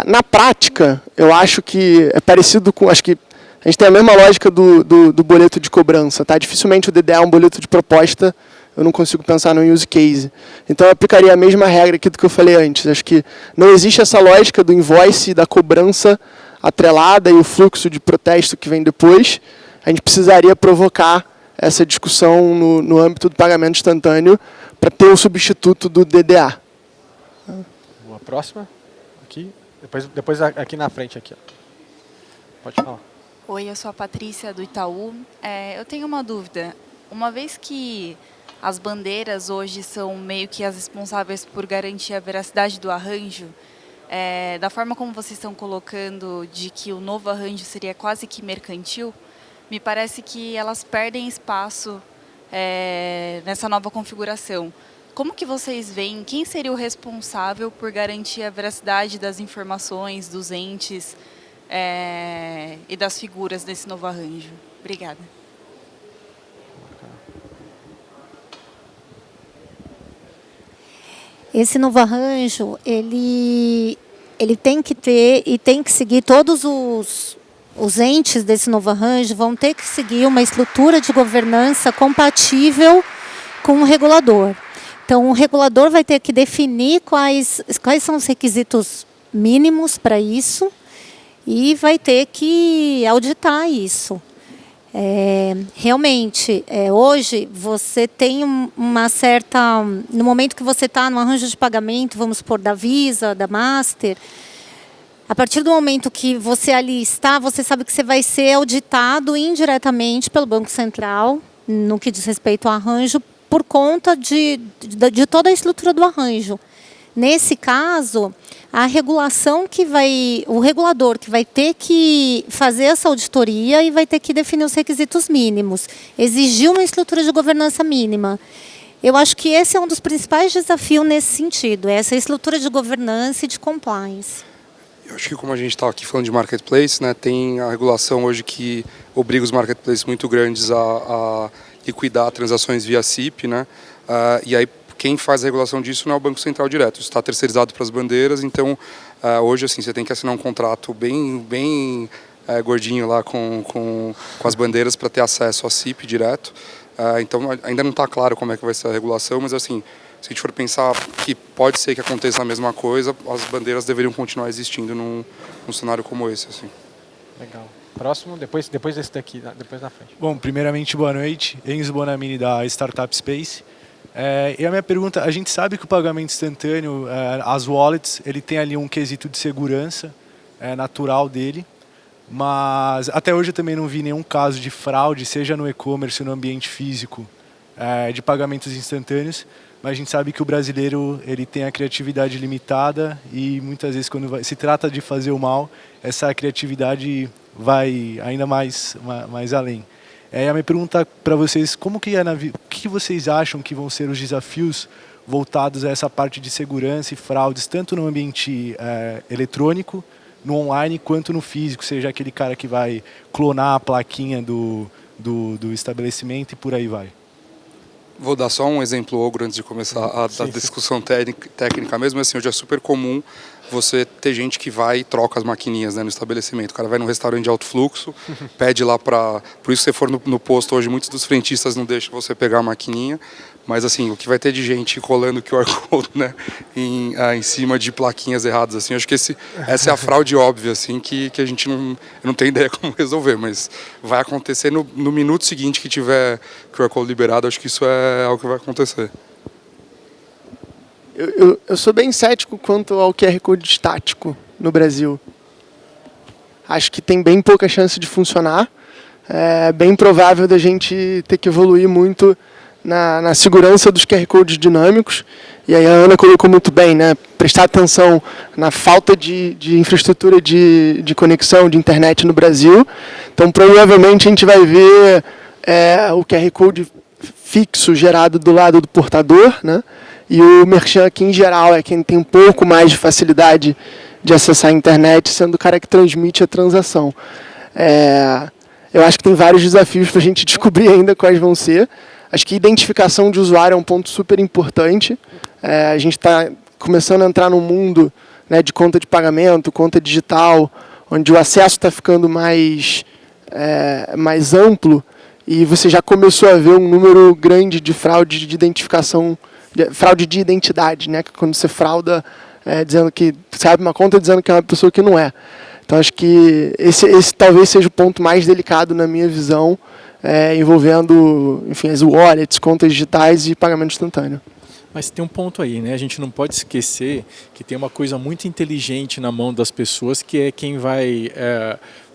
Na prática, eu acho que é parecido com... Acho que a gente tem a mesma lógica do boleto de cobrança. Tá? Dificilmente o DDA é um boleto de proposta, eu não consigo pensar no use case. Então, eu aplicaria a mesma regra aqui do que eu falei antes. Acho que não existe essa lógica do invoice, da cobrança atrelada e o fluxo de protesto que vem depois. A gente precisaria provocar essa discussão no âmbito do pagamento instantâneo para ter o substituto do DDA. Boa, próxima. Aqui. Depois aqui na frente. Aqui, ó. Pode falar. Oi, eu sou a Patrícia, do Itaú. Eu tenho uma dúvida. Uma vez que as bandeiras hoje são meio que as responsáveis por garantir a veracidade do arranjo, da forma como vocês estão colocando de que o novo arranjo seria quase que mercantil, me parece que elas perdem espaço nessa nova configuração. Como que vocês veem, quem seria o responsável por garantir a veracidade das informações, dos entes e das figuras desse novo arranjo? Obrigada. Esse novo arranjo, ele tem que ter e tem que seguir todos os entes desse novo arranjo vão ter que seguir uma estrutura de governança compatível com o regulador. Então, o regulador vai ter que definir quais são os requisitos mínimos para isso e vai ter que auditar isso. Realmente, hoje você tem uma certa... No momento que você está no arranjo de pagamento, vamos supor, da Visa, da Master, a partir do momento que você ali está, você sabe que você vai ser auditado indiretamente pelo Banco Central, no que diz respeito ao arranjo, por conta de toda a estrutura do arranjo. Nesse caso, a regulação o regulador que vai ter que fazer essa auditoria e vai ter que definir os requisitos mínimos, exigir uma estrutura de governança mínima. Eu acho que esse é um dos principais desafios nesse sentido, essa estrutura de governança e de compliance. Eu acho que como a gente está aqui falando de marketplace, né, tem a regulação hoje que obriga os marketplaces muito grandes a liquidar transações via SIP, né, e aí quem faz a regulação disso não é o Banco Central direto, isso está terceirizado para as bandeiras, então hoje assim, você tem que assinar um contrato bem gordinho lá com as bandeiras para ter acesso a SIP direto. Então ainda não está claro como é que vai ser a regulação, mas assim, se a gente for pensar que pode ser que aconteça a mesma coisa, as bandeiras deveriam continuar existindo num cenário como esse. Assim. Legal. Próximo, depois desse daqui, depois na frente. Bom, primeiramente, boa noite. Enzo Bonamini, da Startup Space. E a minha pergunta, a gente sabe que o pagamento instantâneo, as wallets, ele tem ali um quesito de segurança natural dele, mas até hoje eu também não vi nenhum caso de fraude, seja no e-commerce ou no ambiente físico, de pagamentos instantâneos, mas a gente sabe que o brasileiro ele tem a criatividade limitada e muitas vezes quando se trata de fazer o mal, essa criatividade vai ainda mais além. A minha pergunta para vocês, o que vocês acham que vão ser os desafios voltados a essa parte de segurança e fraudes, tanto no ambiente eletrônico, no online, quanto no físico, seja aquele cara que vai clonar a plaquinha do estabelecimento e por aí vai? Vou dar só um exemplo ogro antes de começar a discussão técnica mesmo. Assim, hoje é super comum você ter gente que vai e troca as maquininhas, né, no estabelecimento. O cara vai num restaurante de alto fluxo, pede lá para... Por isso, se você for no posto hoje, muitos dos frentistas não deixam você pegar a maquininha. Mas, assim, o que vai ter de gente colando QR Code, né, em cima de plaquinhas erradas, assim, eu acho que essa é a fraude óbvia, assim, que a gente não tem ideia como resolver, mas vai acontecer no minuto seguinte que tiver QR Code liberado, acho que isso é algo que vai acontecer. Eu sou bem cético quanto ao QR Code estático no Brasil. Acho que tem bem pouca chance de funcionar. É bem provável da gente ter que evoluir muito na segurança dos QR Codes dinâmicos. E aí a Ana colocou muito bem, né? Prestar atenção na falta de infraestrutura de conexão, de internet no Brasil. Então, provavelmente, a gente vai ver o QR Code fixo gerado do lado do portador, né? E o merchant aqui, em geral, é quem tem um pouco mais de facilidade de acessar a internet, sendo o cara que transmite a transação. Eu acho que tem vários desafios para a gente descobrir ainda quais vão ser. Acho que identificação de usuário é um ponto super importante. A gente está começando a entrar num mundo, né, de conta de pagamento, conta digital, onde o acesso está ficando mais amplo e você já começou a ver um número grande de fraude de identificação, fraude de identidade, né? Quando você frauda dizendo que você abre uma conta dizendo que é uma pessoa que não é. Então acho que esse talvez seja o ponto mais delicado na minha visão, envolvendo, enfim, as wallets, contas digitais e pagamento instantâneo. Mas tem um ponto aí, né? A gente não pode esquecer que tem uma coisa muito inteligente na mão das pessoas, que é quem vai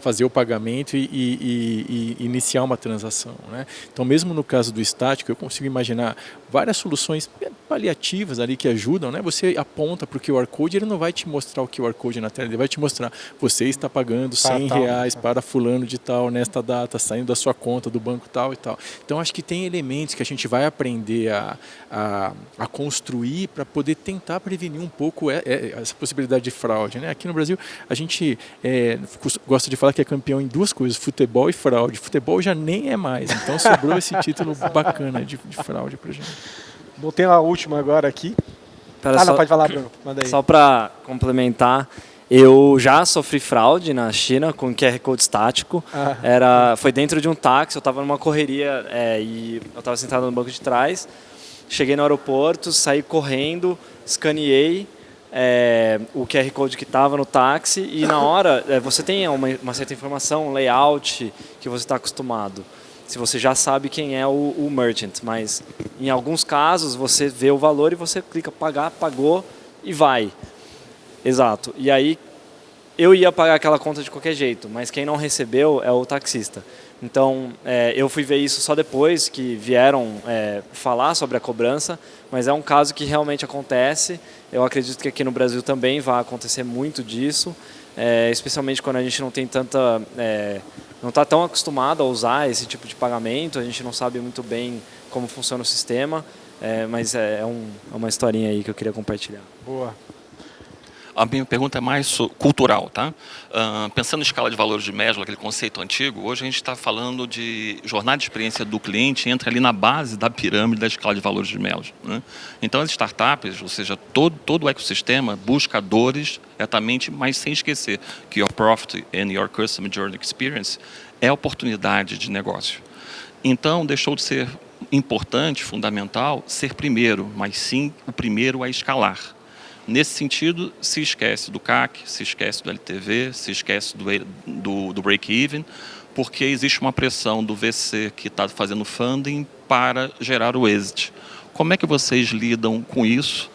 fazer o pagamento e iniciar uma transação, né? Então, mesmo no caso do estático, eu consigo imaginar várias soluções paliativas ali que ajudam, né? Você aponta para o QR Code, ele não vai te mostrar o QR Code na tela, ele vai te mostrar, você está pagando R$100 para fulano de tal nesta data, saindo da sua conta do banco tal e tal. Então, acho que tem elementos que a gente vai aprender a construir para poder tentar prevenir um pouco essa possibilidade de fraude, né? Aqui no Brasil, a gente gosta de falar que é campeão em duas coisas, futebol e fraude. Futebol já nem é mais, então sobrou esse título bacana de fraude pra gente. Bom, tem a última agora aqui. Não, pode falar, Bruno. Manda aí. Só para complementar, eu já sofri fraude na China com QR Code estático. Foi dentro de um táxi, eu estava numa correria e eu estava sentado no banco de trás. Cheguei no aeroporto, saí correndo, escaneei o QR Code que estava no táxi e na hora você tem uma certa informação, um layout que você está acostumado. Se você já sabe quem é o merchant, mas em alguns casos você vê o valor e você clica pagar, pagou e vai. Exato. E aí eu ia pagar aquela conta de qualquer jeito, mas quem não recebeu é o taxista. Então, eu fui ver isso só depois que vieram falar sobre a cobrança, mas é um caso que realmente acontece. Eu acredito que aqui no Brasil também vai acontecer muito disso, especialmente quando a gente não tem não está tão acostumado a usar esse tipo de pagamento, a gente não sabe muito bem como funciona o sistema, mas é uma historinha aí que eu queria compartilhar. Boa. A minha pergunta é mais cultural, tá? Pensando em escala de valores de Maslow, aquele conceito antigo, hoje a gente está falando de jornada de experiência do cliente, entra ali na base da pirâmide da escala de valores de Maslow, né? Então as startups, ou seja, todo o ecossistema busca dores diretamente, mas sem esquecer que your profit and your customer journey experience é oportunidade de negócio. Então deixou de ser importante, fundamental, ser primeiro, mas sim o primeiro a escalar. Nesse sentido, se esquece do CAC, se esquece do LTV, se esquece do break-even, porque existe uma pressão do VC que está fazendo funding para gerar o exit. Como é que vocês lidam com isso?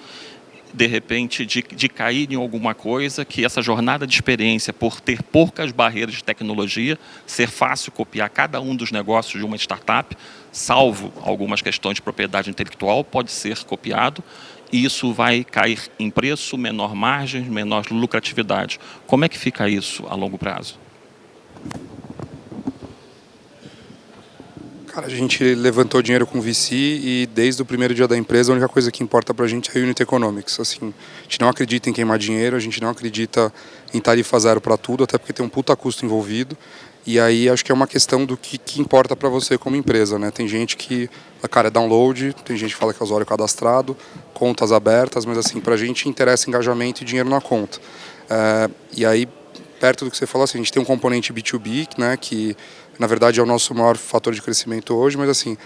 De repente, de cair em alguma coisa, que essa jornada de experiência, por ter poucas barreiras de tecnologia, ser fácil copiar cada um dos negócios de uma startup, salvo algumas questões de propriedade intelectual, pode ser copiado, e isso vai cair em preço, menor margem, menor lucratividade. Como é que fica isso a longo prazo? Cara, a gente levantou dinheiro com VC e desde o primeiro dia da empresa a única coisa que importa pra gente é a Unit Economics. Assim, a gente não acredita em queimar dinheiro, a gente não acredita em tarifa zero para tudo, até porque tem um puta custo envolvido. E aí acho que é uma questão do que importa para você como empresa, né? Tem gente que, cara, é download, tem gente que fala que é usuário cadastrado, contas abertas, mas assim, pra gente interessa engajamento e dinheiro na conta. E aí, perto do que você falou, assim, a gente tem um componente B2B, né, que na verdade é o nosso maior fator de crescimento hoje, mas assim,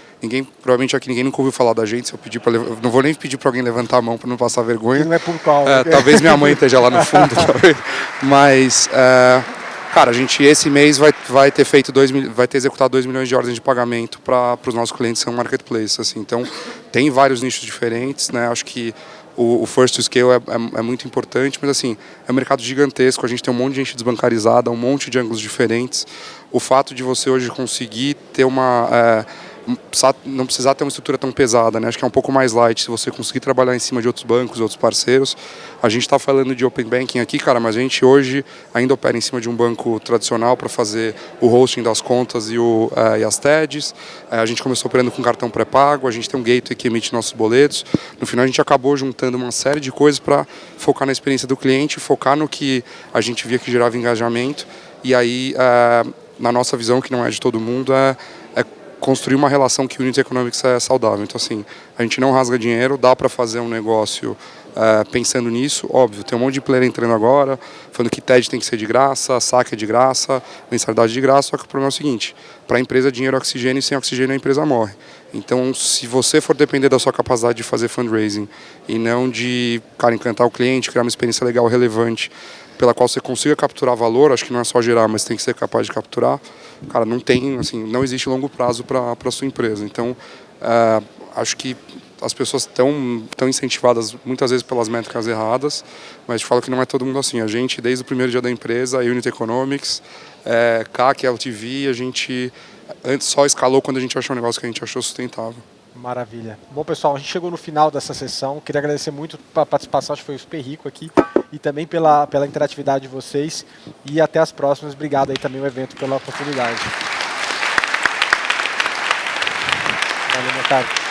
provavelmente aqui ninguém nunca ouviu falar da gente, se eu pedir para não vou nem pedir para alguém levantar a mão para não passar vergonha. Não é por qual. Talvez minha mãe esteja lá no fundo, talvez. Mas cara, a gente esse mês vai ter executado 2 milhões de ordens de pagamento para os nossos clientes, são marketplace, assim. Então, tem vários nichos diferentes, né? Acho que o first to scale é muito importante, mas assim, é um mercado gigantesco, a gente tem um monte de gente desbancarizada, um monte de ângulos diferentes. O fato de você hoje conseguir ter não precisar ter uma estrutura tão pesada, né? Acho que é um pouco mais light se você conseguir trabalhar em cima de outros bancos, outros parceiros. A gente está falando de Open Banking aqui, cara, mas a gente hoje ainda opera em cima de um banco tradicional para fazer o hosting das contas e as TEDs. A gente começou operando com cartão pré-pago, a gente tem um gateway que emite nossos boletos. No final a gente acabou juntando uma série de coisas para focar na experiência do cliente, focar no que a gente via que gerava engajamento. E aí, na nossa visão, que não é de todo mundo, é construir uma relação que Unit Economics é saudável. Então, assim, a gente não rasga dinheiro, dá para fazer um negócio pensando nisso. Óbvio, tem um monte de player entrando agora, falando que TED tem que ser de graça, saque é de graça, mensalidade de graça, só que o problema é o seguinte, para a empresa dinheiro é oxigênio e sem oxigênio a empresa morre. Então, se você for depender da sua capacidade de fazer fundraising e não de, cara, encantar o cliente, criar uma experiência legal, relevante, pela qual você consiga capturar valor, acho que não é só gerar, mas tem que ser capaz de capturar, cara, não existe longo prazo para a sua empresa. Então, acho que as pessoas estão incentivadas muitas vezes pelas métricas erradas, mas te falo que não é todo mundo assim. A gente, desde o primeiro dia da empresa, a Unit Economics, CAC, LTV, a gente antes só escalou quando a gente achou um negócio que a gente achou sustentável. Maravilha. Bom, pessoal, a gente chegou no final dessa sessão. Queria agradecer muito pela participação, acho que foi super rico aqui. E também pela interatividade de vocês. E até as próximas. Obrigado aí também ao evento pela oportunidade. Valeu, meu caro.